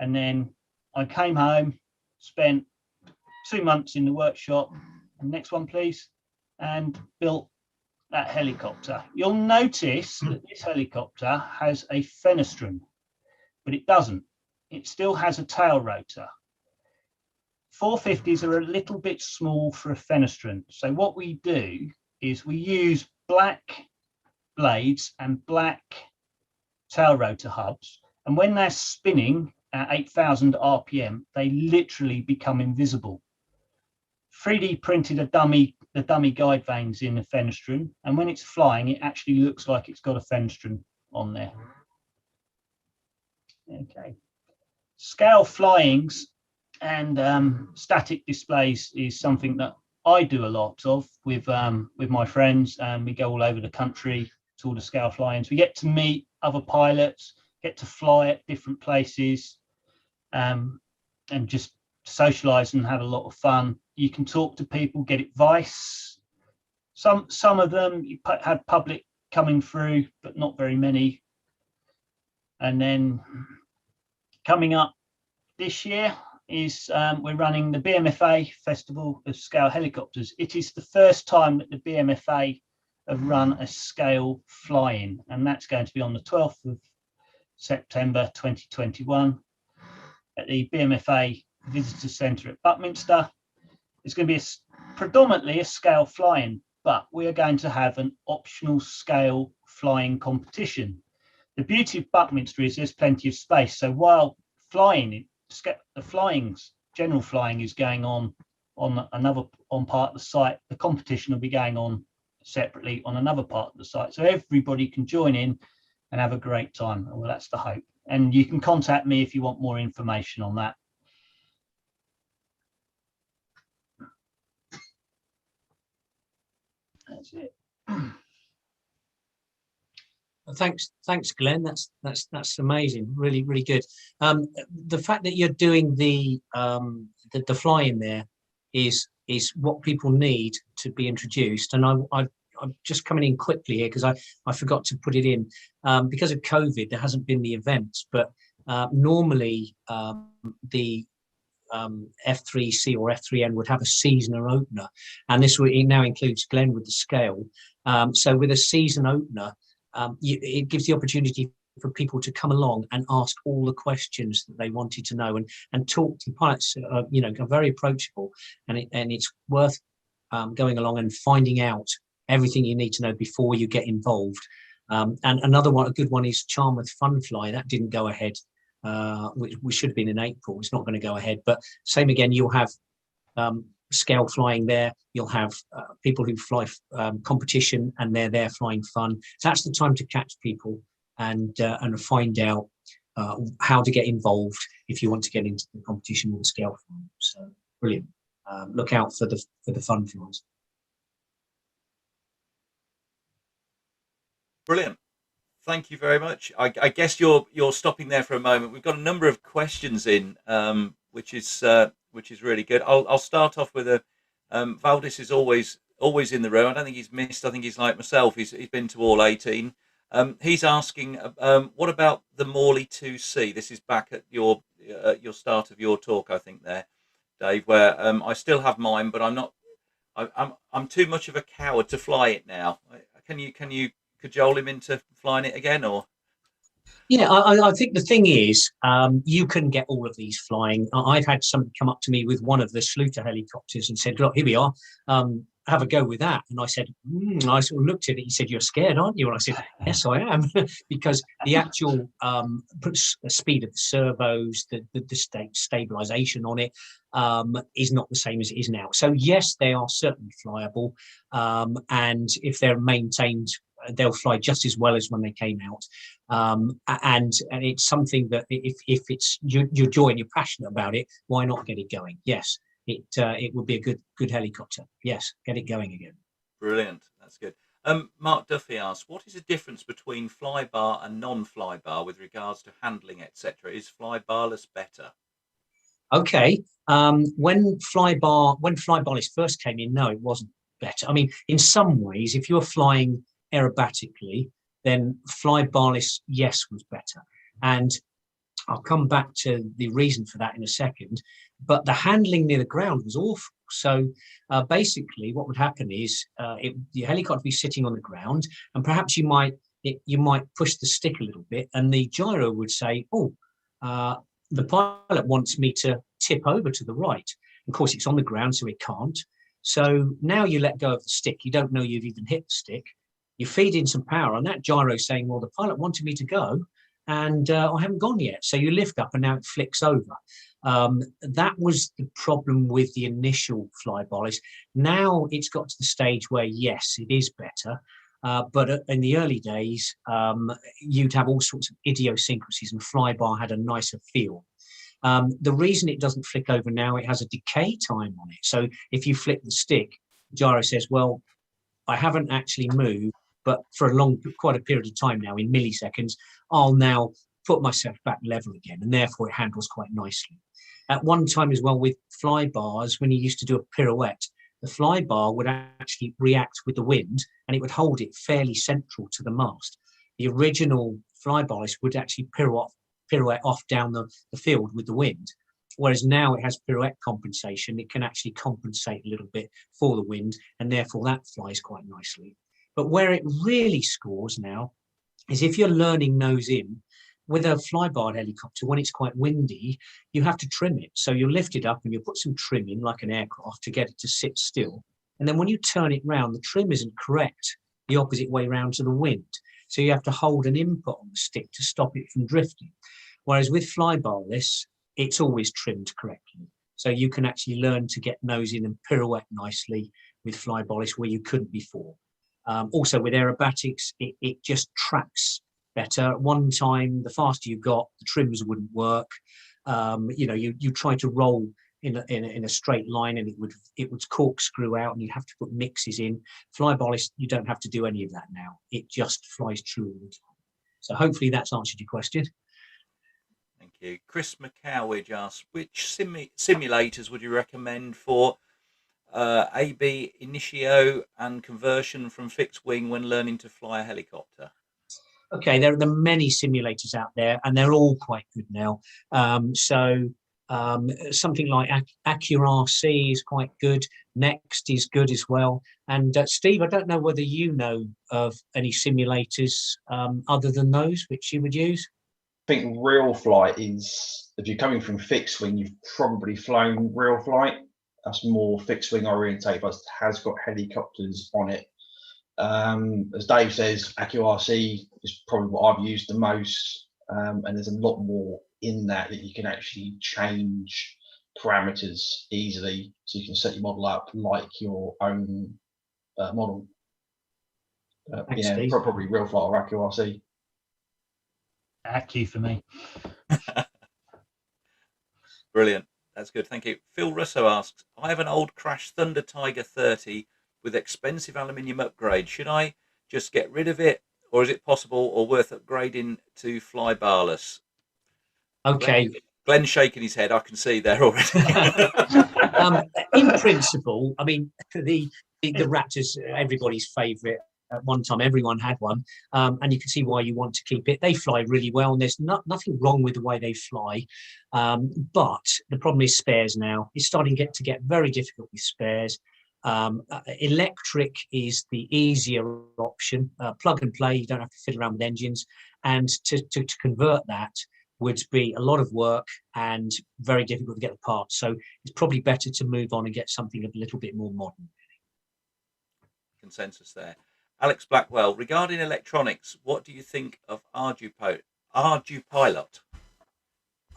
And then I came home, spent 2 months in the workshop, next one please, and built that helicopter. You'll notice that this helicopter has a fenestron, but it doesn't. It still has a tail rotor. 450s are a little bit small for a fenestron. So what we do is we use black blades and black tail rotor hubs. And when they're spinning at 8,000 RPM, they literally become invisible. 3D printed the dummy guide vanes in the fenestron, and when it's flying, it actually looks like it's got a fenestron on there. Okay. Scale flyings and static displays is something that I do a lot of with my friends, and we go all over the country to all the scale flyings. We get to meet other pilots, get to fly at different places, and just socialize and have a lot of fun. You can talk to people, get advice. Some of them you had public coming through, but not very many. And then coming up this year is we're running the BMFA Festival of Scale Helicopters. It is the first time that the BMFA have run a scale fly-in, and that's going to be on the 12th of September 2021 at the BMFA Visitor Centre at Buckminster. It's going to be predominantly a scale flying, but we are going to have an optional scale flying competition. The beauty of Buckminster is there's plenty of space. So while flying, the general flying is going on part of the site, the competition will be going on separately on another part of the site. So everybody can join in and have a great time. Well, that's the hope. And you can contact me if you want more information on that. That's it. Thanks, Glenn. That's amazing. Really, really good. The fact that you're doing the fly in there is what people need to be introduced. And I'm just coming in quickly here because I forgot to put it in. Because of COVID, there hasn't been the events, but normally the F3C or F3N would have a season opener, and it now includes Glenn with the scale. So with a season opener, it gives the opportunity for people to come along and ask all the questions that they wanted to know and talk to pilots. Are very approachable, and it's worth going along and finding out everything you need to know before you get involved. And another one, a good one, is Charmouth Fun Fly. That didn't go ahead. We should have been in April. It's not going to go ahead, but same again. You'll have scale flying there. You'll have people who fly competition, and they're there flying fun. So that's the time to catch people and find out how to get involved if you want to get into the competition with the scale flying. So brilliant. Look out for the fun flies. Brilliant. Thank you very much. I guess you're stopping there for a moment. We've got a number of questions in, which is really good. I'll start off with a Valdis is always in the room. I don't think he's missed. I think he's like myself. He's been to all 18. He's asking, what about the Morley 2C? This is back at your start of your talk, I think there, Dave. Where I still have mine, but I'm not. I'm too much of a coward to fly it now. Can you cajole him into flying it again, or? Yeah, I think the thing is, you can get all of these flying. I've had somebody come up to me with one of the Schluter helicopters and said, "Look, here we are. Have a go with that." And I said, I sort of looked at it. He said, "You're scared, aren't you?" And I said, "Yes, I am," because the actual speed of the servos, the stabilization on it is not the same as it is now. So yes, they are certainly flyable, and if they're maintained, they'll fly just as well as when they came out. And it's something that if it's your joy and you're passionate about it, why not get it going? Yes, it would be a good helicopter. Yes, get it going again. Brilliant. That's good. Mark Duffy asks, what is the difference between flybar and non-flybar with regards to handling, etc.? Is flybarless better? Okay. When flybarless first came in, no, it wasn't better. I mean, in some ways, if you're flying aerobatically, then flybarless, yes, was better. And I'll come back to the reason for that in a second, but the handling near the ground was awful. So basically what would happen is the helicopter would be sitting on the ground, and perhaps you might push the stick a little bit, and the gyro would say, oh, the pilot wants me to tip over to the right. Of course, it's on the ground, so it can't. So now you let go of the stick. You don't know you've even hit the stick. You feed in some power, and that gyro saying, well, the pilot wanted me to go, and I haven't gone yet. So you lift up, and now it flicks over. That was the problem with the initial flyby. Now it's got to the stage where, yes, it is better. But in the early days, you'd have all sorts of idiosyncrasies, and flyby had a nicer feel. The reason it doesn't flick over now, it has a decay time on it. So if you flick the stick, gyro says, well, I haven't actually moved, but for quite a period of time now, in milliseconds, I'll now put myself back level again, and therefore it handles quite nicely. At one time as well with flybars, when you used to do a pirouette, the flybar would actually react with the wind, and it would hold it fairly central to the mast. The original flybars would actually pirouette off down the field with the wind, whereas now it has pirouette compensation. It can actually compensate a little bit for the wind, and therefore that flies quite nicely. But where it really scores now is if you're learning nose in. With a flybarred helicopter, when it's quite windy, you have to trim it. So you lift it up and you put some trim in, like an aircraft, to get it to sit still. And then when you turn it round, the trim isn't correct, the opposite way round to the wind. So you have to hold an input on the stick to stop it from drifting. Whereas with flybarless, it's always trimmed correctly. So you can actually learn to get nose in and pirouette nicely with flybarless where you couldn't before. Also with aerobatics, it just tracks better. At one time, the faster you got, the trims wouldn't work. You try to roll in a straight line, and it would corkscrew out, and you'd have to put mixes in. Flybarless, you don't have to do any of that now. It just flies true all the time. So hopefully that's answered your question. Thank you. Chris McCowidge asks, which simulators would you recommend for AB initio and conversion from fixed wing when learning to fly a helicopter? Okay, there are many simulators out there, and they're all quite good now. Something like AccuRC is quite good. Next is good as well. And Steve, I don't know whether you know of any simulators other than those which you would use. I think real flight is, if you're coming from fixed wing, you've probably flown real flight. That's more fixed wing orientated, but has got helicopters on it. As Dave says, AccuRC is probably what I've used the most, and there's a lot more in that you can actually change parameters easily, so you can set your model up like your own model. Thanks, Steve. Probably real flight or AccuRC. Accu for me. Brilliant. That's good. Thank you. Phil Russo asks, I have an old Crash Thunder Tiger 30 with expensive aluminium upgrade. Should I just get rid of it, or is it possible or worth upgrading to fly barless? Okay. Glenn's shaking his head. I can see there already. In principle, I mean, the Raptor's everybody's favourite. At one time, everyone had one, and you can see why you want to keep it. They fly really well, and there's nothing wrong with the way they fly. But the problem is spares now. It's starting to get very difficult with spares. Electric is the easier option. Plug and play, you don't have to fiddle around with engines. And to convert that would be a lot of work and very difficult to get the parts. So it's probably better to move on and get something a little bit more modern. Consensus there. Alex Blackwell, regarding electronics, what do you think of ArduPilot? ArduPilot.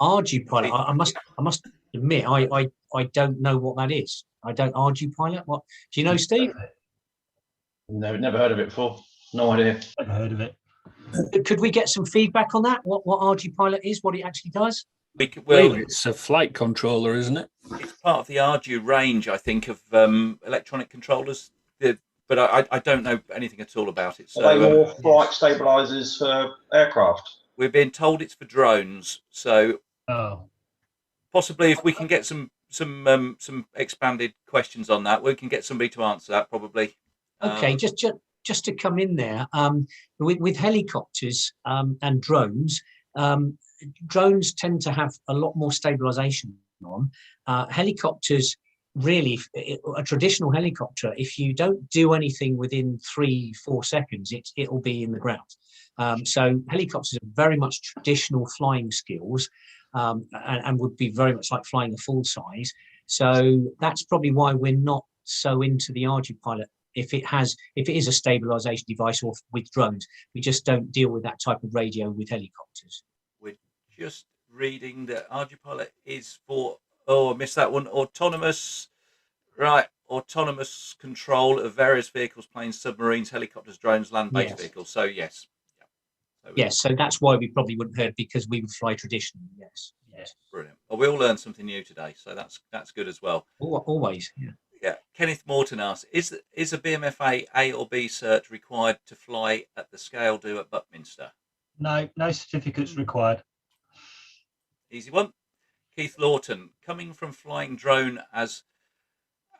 I must admit, I don't know what that is. I don't. ArduPilot. What do you know, Steve? No, never heard of it before. No idea. Never heard of it. Could we get some feedback on that? What ArduPilot is? What it actually does? Well, it's a flight controller, isn't it? It's part of the Ardu range, I think, of electronic controllers. But I don't know anything at all about it. So are they more flight stabilizers for aircraft? We're being told it's for drones. So possibly if we can get some expanded questions on that, we can get somebody to answer that probably. Okay, just to come in there, with helicopters and drones, drones tend to have a lot more stabilization on. Helicopters, really, a traditional helicopter, if you don't do anything within 3-4 seconds, it'll be in the ground. So helicopters are very much traditional flying skills, and would be very much like flying a full size. So that's probably why we're not so into the Arduino if it is a stabilization device, or with drones. We just don't deal with that type of radio with helicopters. We're just reading that Arduino is for, I missed that one, autonomous control of various vehicles, planes, submarines, helicopters, drones, land-based vehicles. So yes. Yes, so that's why we probably wouldn't heard, because we would fly traditionally. Yes. Brilliant. Well, we all learned something new today, so that's good as well. Always. Yeah. Kenneth Morton asks, is a BMFA A or B cert required to fly at the scale do at Buckminster? No certificates required. Easy one. Keith Lawton, coming from flying drone as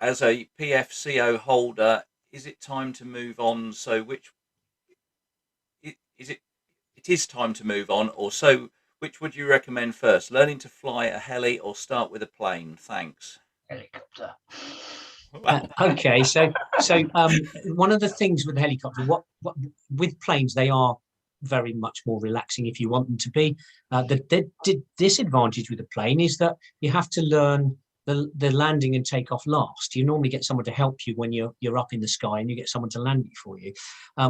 a PFCO holder, is it time to move on? So it is time to move on, or so which would you recommend first? Learning to fly a heli or start with a plane? Thanks. Helicopter. Okay, so one of the things with the helicopter, what with planes, they are very much more relaxing if you want them to be. The disadvantage with a plane is that you have to learn the landing and takeoff last. You normally get someone to help you when you're up in the sky, and you get someone to land it for you.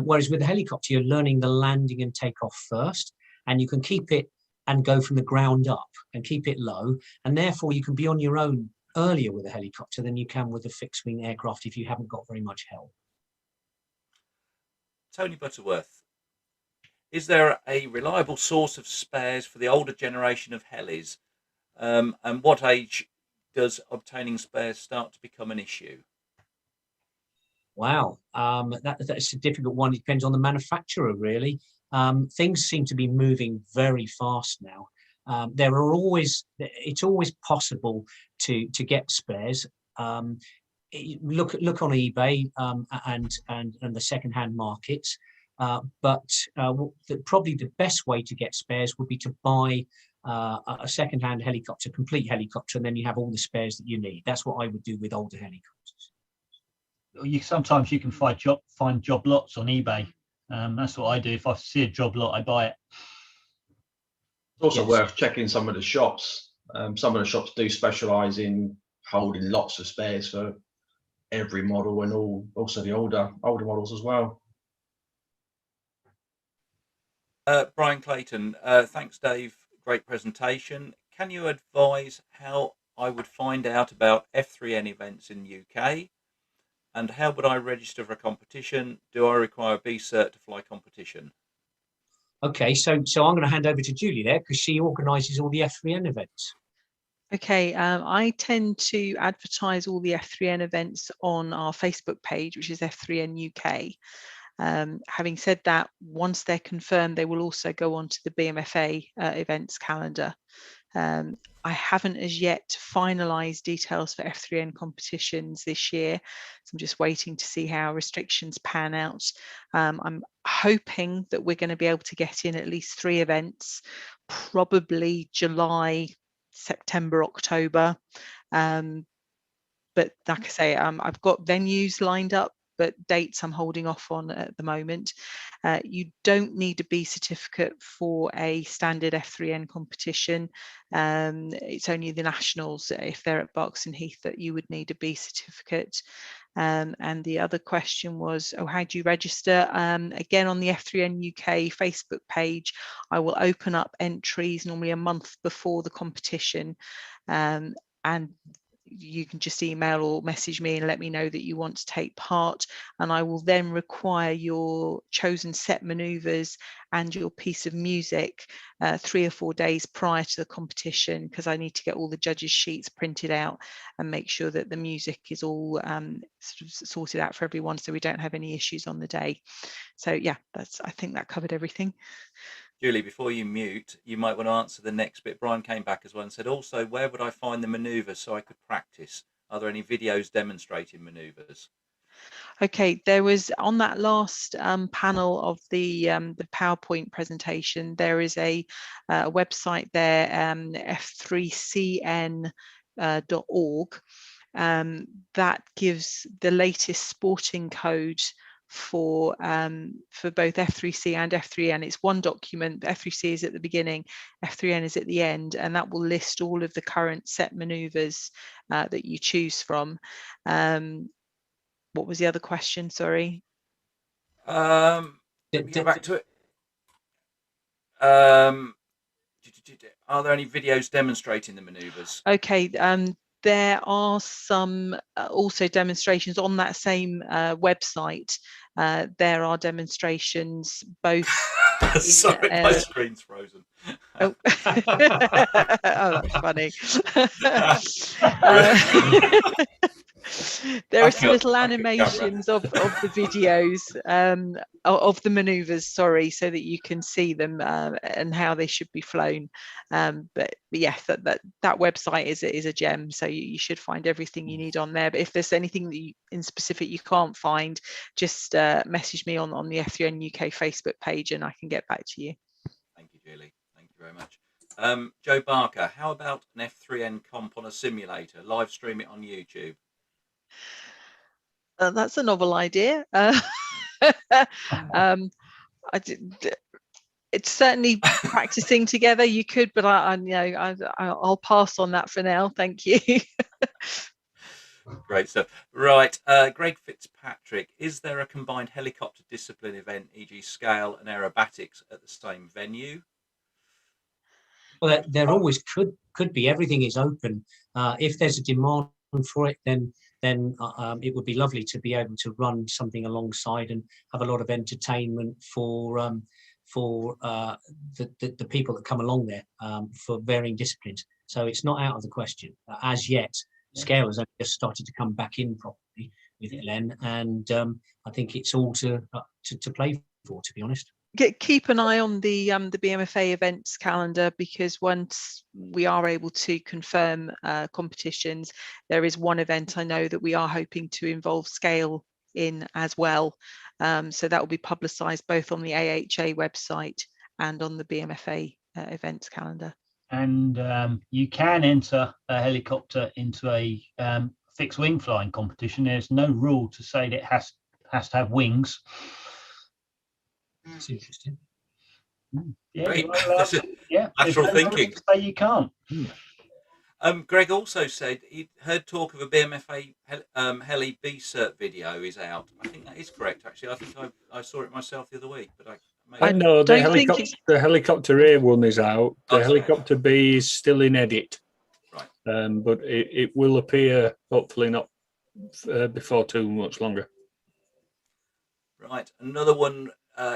Whereas with a helicopter, you're learning the landing and takeoff first, and you can keep it and go from the ground up and keep it low, and therefore you can be on your own earlier with a helicopter than you can with a fixed wing aircraft if you haven't got very much help. Tony Butterworth, is there a reliable source of spares for the older generation of helis? And what age does obtaining spares start to become an issue? Wow, that's a difficult one. It depends on the manufacturer, really. Things seem to be moving very fast now. It's always possible to get spares. Look on eBay and the second-hand markets. But probably the best way to get spares would be to buy a second-hand helicopter, complete helicopter, and then you have all the spares that you need. That's what I would do with older helicopters. Sometimes you can find job lots on eBay. That's what I do. If I see a job lot, I buy it. It's also worth checking some of the shops. Some of the shops do specialise in holding lots of spares for every model, and also the older models as well. Brian Clayton, thanks, Dave. Great presentation. Can you advise how I would find out about F3N events in the UK? And how would I register for a competition? Do I require a B cert to fly competition? Okay, so I'm going to hand over to Julie there, because she organises all the F3N events. Okay, I tend to advertise all the F3N events on our Facebook page, which is F3N UK. Having said that, once they're confirmed, they will also go on to the BMFA events calendar. I haven't as yet finalised details for F3N competitions this year, so I'm just waiting to see how restrictions pan out. I'm hoping that we're going to be able to get in at least 3 events, probably July, September, October. But like I say, I've got venues lined up, but dates I'm holding off on at the moment. You don't need a B certificate for a standard F3N competition. It's only the nationals, if they're at Berks and Heath, that you would need a B certificate. And the other question was, how do you register? Again, on the F3N UK Facebook page, I will open up entries normally a month before the competition, and you can just email or message me and let me know that you want to take part, and I will then require your chosen set maneuvers and your piece of music 3 or 4 days prior to the competition, because I need to get all the judges' sheets printed out and make sure that the music is all sort of sorted out for everyone, so we don't have any issues on the day. So yeah, I think that covered everything. Julie, before you mute, you might want to answer the next bit. Brian came back as well and said, also, where would I find the manoeuvres so I could practice? Are there any videos demonstrating manoeuvres? Okay, there was on that last panel of the PowerPoint presentation, there is a website there, f3cn.org, that gives the latest sporting code for both F3C and F3N. It's one document. F3C is at the beginning, F3N is at the end, and that will list all of the current set maneuvers that you choose from. What was the other question? Sorry. Let me go back to it. Are there any videos demonstrating the maneuvers? Okay. There are some also demonstrations on that same website. There are demonstrations both. Sorry, my screen's frozen. Oh, oh, that's funny. There are some little animations of the videos of the maneuvers, sorry, so that you can see them and how they should be flown. But yes, that website is a gem, so you should find everything you need on there. But if there's anything that in specific you can't find, just message me on the F3N UK Facebook page and I can get back to you. Thank you, Julie. Thank you very much. Joe Barker, how about an F3N comp on a simulator? Live stream it on YouTube. That's a novel idea. It's certainly practicing together. You could, but I'll pass on that for now. Thank you. Great stuff. Right, Greg Fitzpatrick, is there a combined helicopter discipline event, e.g. scale and aerobatics, at the same venue? Well, there always could be. Everything is open. If there's a demand for it, then it would be lovely to be able to run something alongside and have a lot of entertainment for the people that come along there for varying disciplines. So it's not out of the question as yet. Scale has only just started to come back in properly with LN, and I think it's all to play for, to be honest. Keep an eye on the BMFA events calendar, because once we are able to confirm competitions, there is one event I know that we are hoping to involve scale in as well. So that will be publicised both on the AHA website and on the BMFA events calendar. And you can enter a helicopter into a fixed wing flying competition. There's no rule to say that it has to have wings. That's interesting. Yeah, lateral thinking. Say you can't. Greg also said he'd heard talk of a BMFA heli B-cert video is out. I think that is correct, actually. I think I saw it myself the other week, but I know the helicopter A one is out. The helicopter B is still in edit. Right. But it will appear, hopefully not before too much longer. Right. Another one,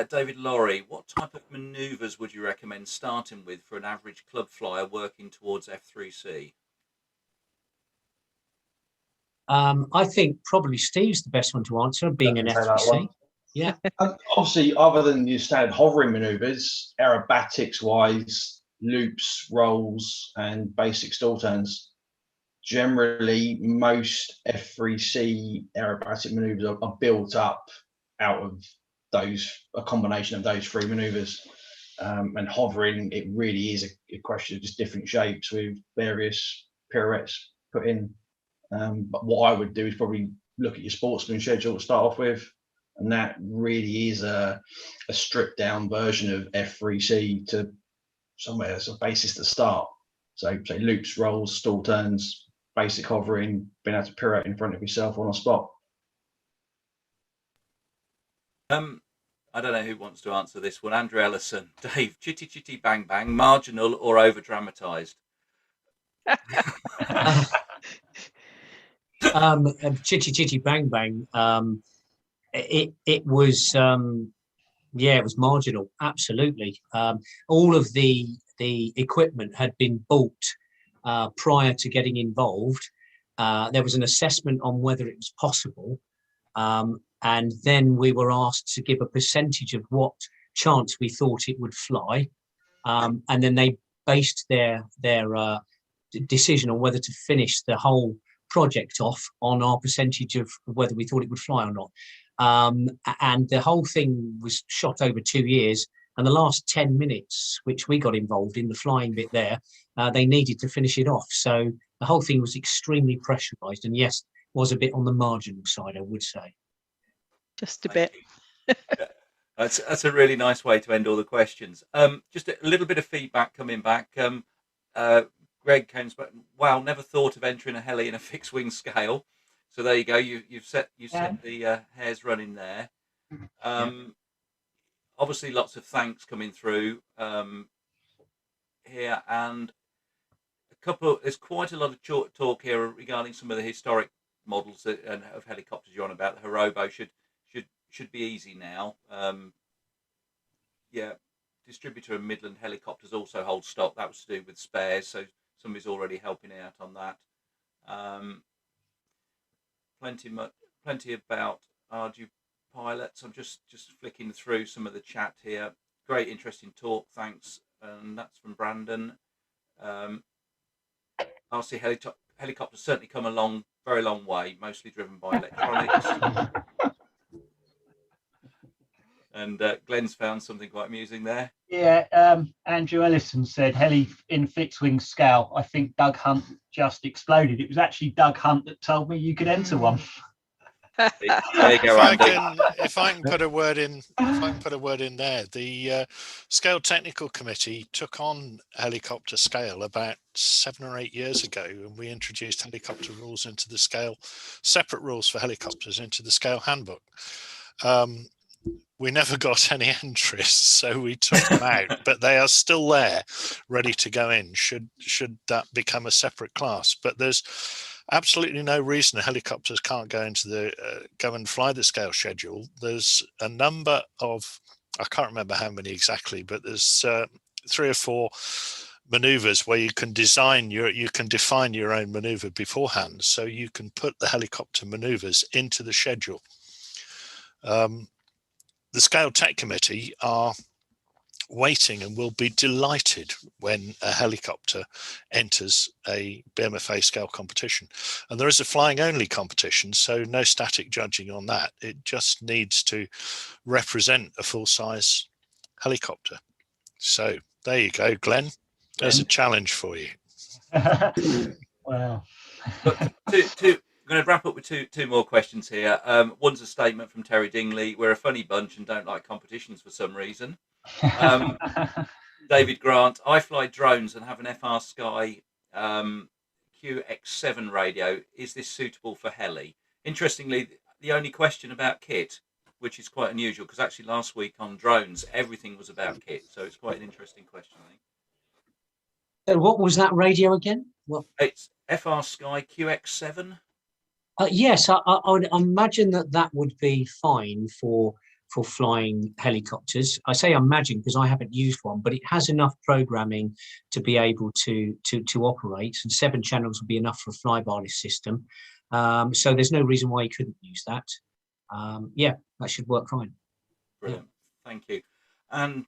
David Laurie. What type of manoeuvres would you recommend starting with for an average club flyer working towards F3C? I think probably Steve's the best one to answer, being an F3C. Yeah. Obviously, other than your standard hovering manoeuvres, aerobatics-wise, loops, rolls, and basic stall turns. Generally, most F3C aerobatic manoeuvres are built up out of a combination of those three manoeuvres. And hovering, it really is a question of just different shapes with various pirouettes put in. But what I would do is probably look at your sportsman schedule to start off with. And that really is a stripped down version of F3C to somewhere as a basis to start. So say loops, rolls, stall turns, basic hovering, being able to pirouette in front of yourself on a spot. I don't know who wants to answer this one. Andrew Ellison. Dave, chitty chitty bang bang, marginal or over dramatized? Chitty chitty bang bang. It was it was marginal, absolutely. All of the equipment had been bought prior to getting involved. There was an assessment on whether it was possible, and then we were asked to give a percentage of what chance we thought it would fly, and then they based their decision on whether to finish the whole project off on our percentage of whether we thought it would fly or not. And the whole thing was shot over 2 years. And the last 10 minutes, which we got involved in, the flying bit there, they needed to finish it off. So the whole thing was extremely pressurised. And yes, was a bit on the marginal side, I would say. Just a bit. That's a really nice way to end all the questions. Just a little bit of feedback coming back. Greg comes back. Wow, never thought of entering a heli in a fixed wing scale. So there you go. You've set the hairs running there. Obviously, lots of thanks coming through here, and there's quite a lot of talk here regarding some of the historic models of helicopters you're on about. The Horobo should be easy now. Distributor and Midland Helicopters also hold stock. That was to do with spares, so somebody's already helping out on that. Plenty about Ardu pilots. I'm just flicking through some of the chat here. Great, interesting talk. Thanks. And that's from Brandon. RC helicopters certainly come a very long way, mostly driven by electronics. And Glenn's found something quite amusing there. Yeah, Andrew Ellison said heli in fixed wing scale. I think Doug Hunt just exploded. It was actually Doug Hunt that told me you could enter one. There you go, Andy. If I can put a word in there, the Scale Technical Committee took on helicopter scale about 7 or 8 years ago, and we introduced helicopter rules into the scale, separate rules for helicopters into the scale handbook. We never got any entries, so we took them out, but they are still there, ready to go in, should that become a separate class. But there's absolutely no reason helicopters can't go into go and fly the scale schedule. There's a number of, I can't remember how many exactly, but there's 3 or 4 maneuvers where you can define your own maneuver beforehand, so you can put the helicopter maneuvers into the schedule. The Scale Tech Committee are waiting and will be delighted when a helicopter enters a BMFA scale competition. And there is a flying only competition, so no static judging on that. It just needs to represent a full-size helicopter. So there you go, Glenn. There's a challenge for you. Wow. I'm going to wrap up with two more questions here. One's a statement from Terry Dingley. We're a funny bunch and don't like competitions for some reason. David Grant, I fly drones and have an FR Sky QX7 radio. Is this suitable for heli? Interestingly, the only question about kit, which is quite unusual, because actually last week on drones, everything was about kit. So it's quite an interesting question, I think. So what was that radio again? It's FR Sky QX7. Yes, I would imagine that would be fine for flying helicopters. I say imagine because I haven't used one, but it has enough programming to be able to operate, and 7 channels would be enough for a flybarless system. So there's no reason why you couldn't use that. That should work fine. Brilliant, thank you. And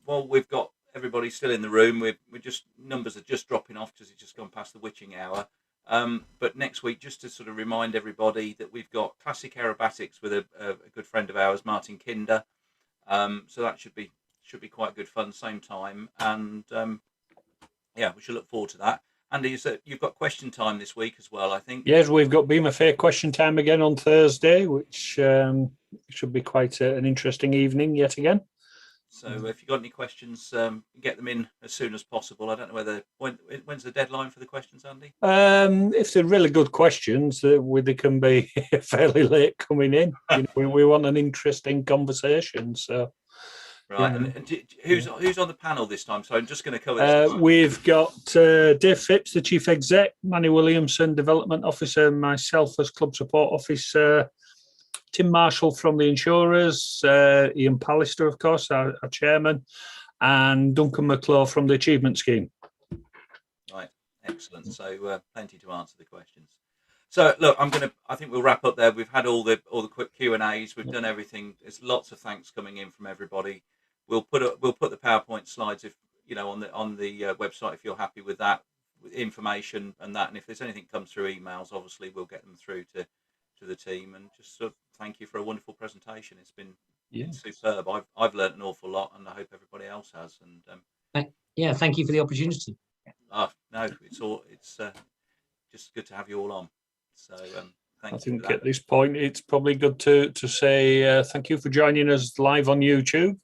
while we've got everybody still in the room, numbers are just dropping off because it's just gone past the witching hour. But next week, just to sort of remind everybody that we've got classic aerobatics with a good friend of ours, Martin Kinder. So that should be quite good fun, same time. And we should look forward to that. Andy, you've got question time this week as well, I think. Yes, we've got BMFA question time again on Thursday, which should be quite an interesting evening yet again. So if you've got any questions, get them in as soon as possible. I don't know when's the deadline for the questions, Andy? If they're really good questions, they can be fairly late coming in. We want an interesting conversation. So, right. Yeah. And who's on the panel this time? So I'm just going to cover this. We've got Dave Phipps, the Chief Exec, Manny Williamson, Development Officer, myself as Club Support Officer, Tim Marshall from the insurers, Ian Pallister, of course, our chairman, and Duncan McClure from the Achievement Scheme. Right, excellent. So plenty to answer the questions. So look, I think we'll wrap up there. We've had all the quick Q&As. We've done everything. There's lots of thanks coming in from everybody. We'll put the PowerPoint slides on the website if you're happy with that. information and that. And if there's anything comes through emails, obviously we'll get them through to the team. And just sort of thank you for a wonderful presentation. It's been superb. I've learned an awful lot, and I hope everybody else has. And yeah, thank you for the opportunity. No, it's just good to have you all on. So thank you. I think at this point it's probably good to say thank you for joining us live on YouTube.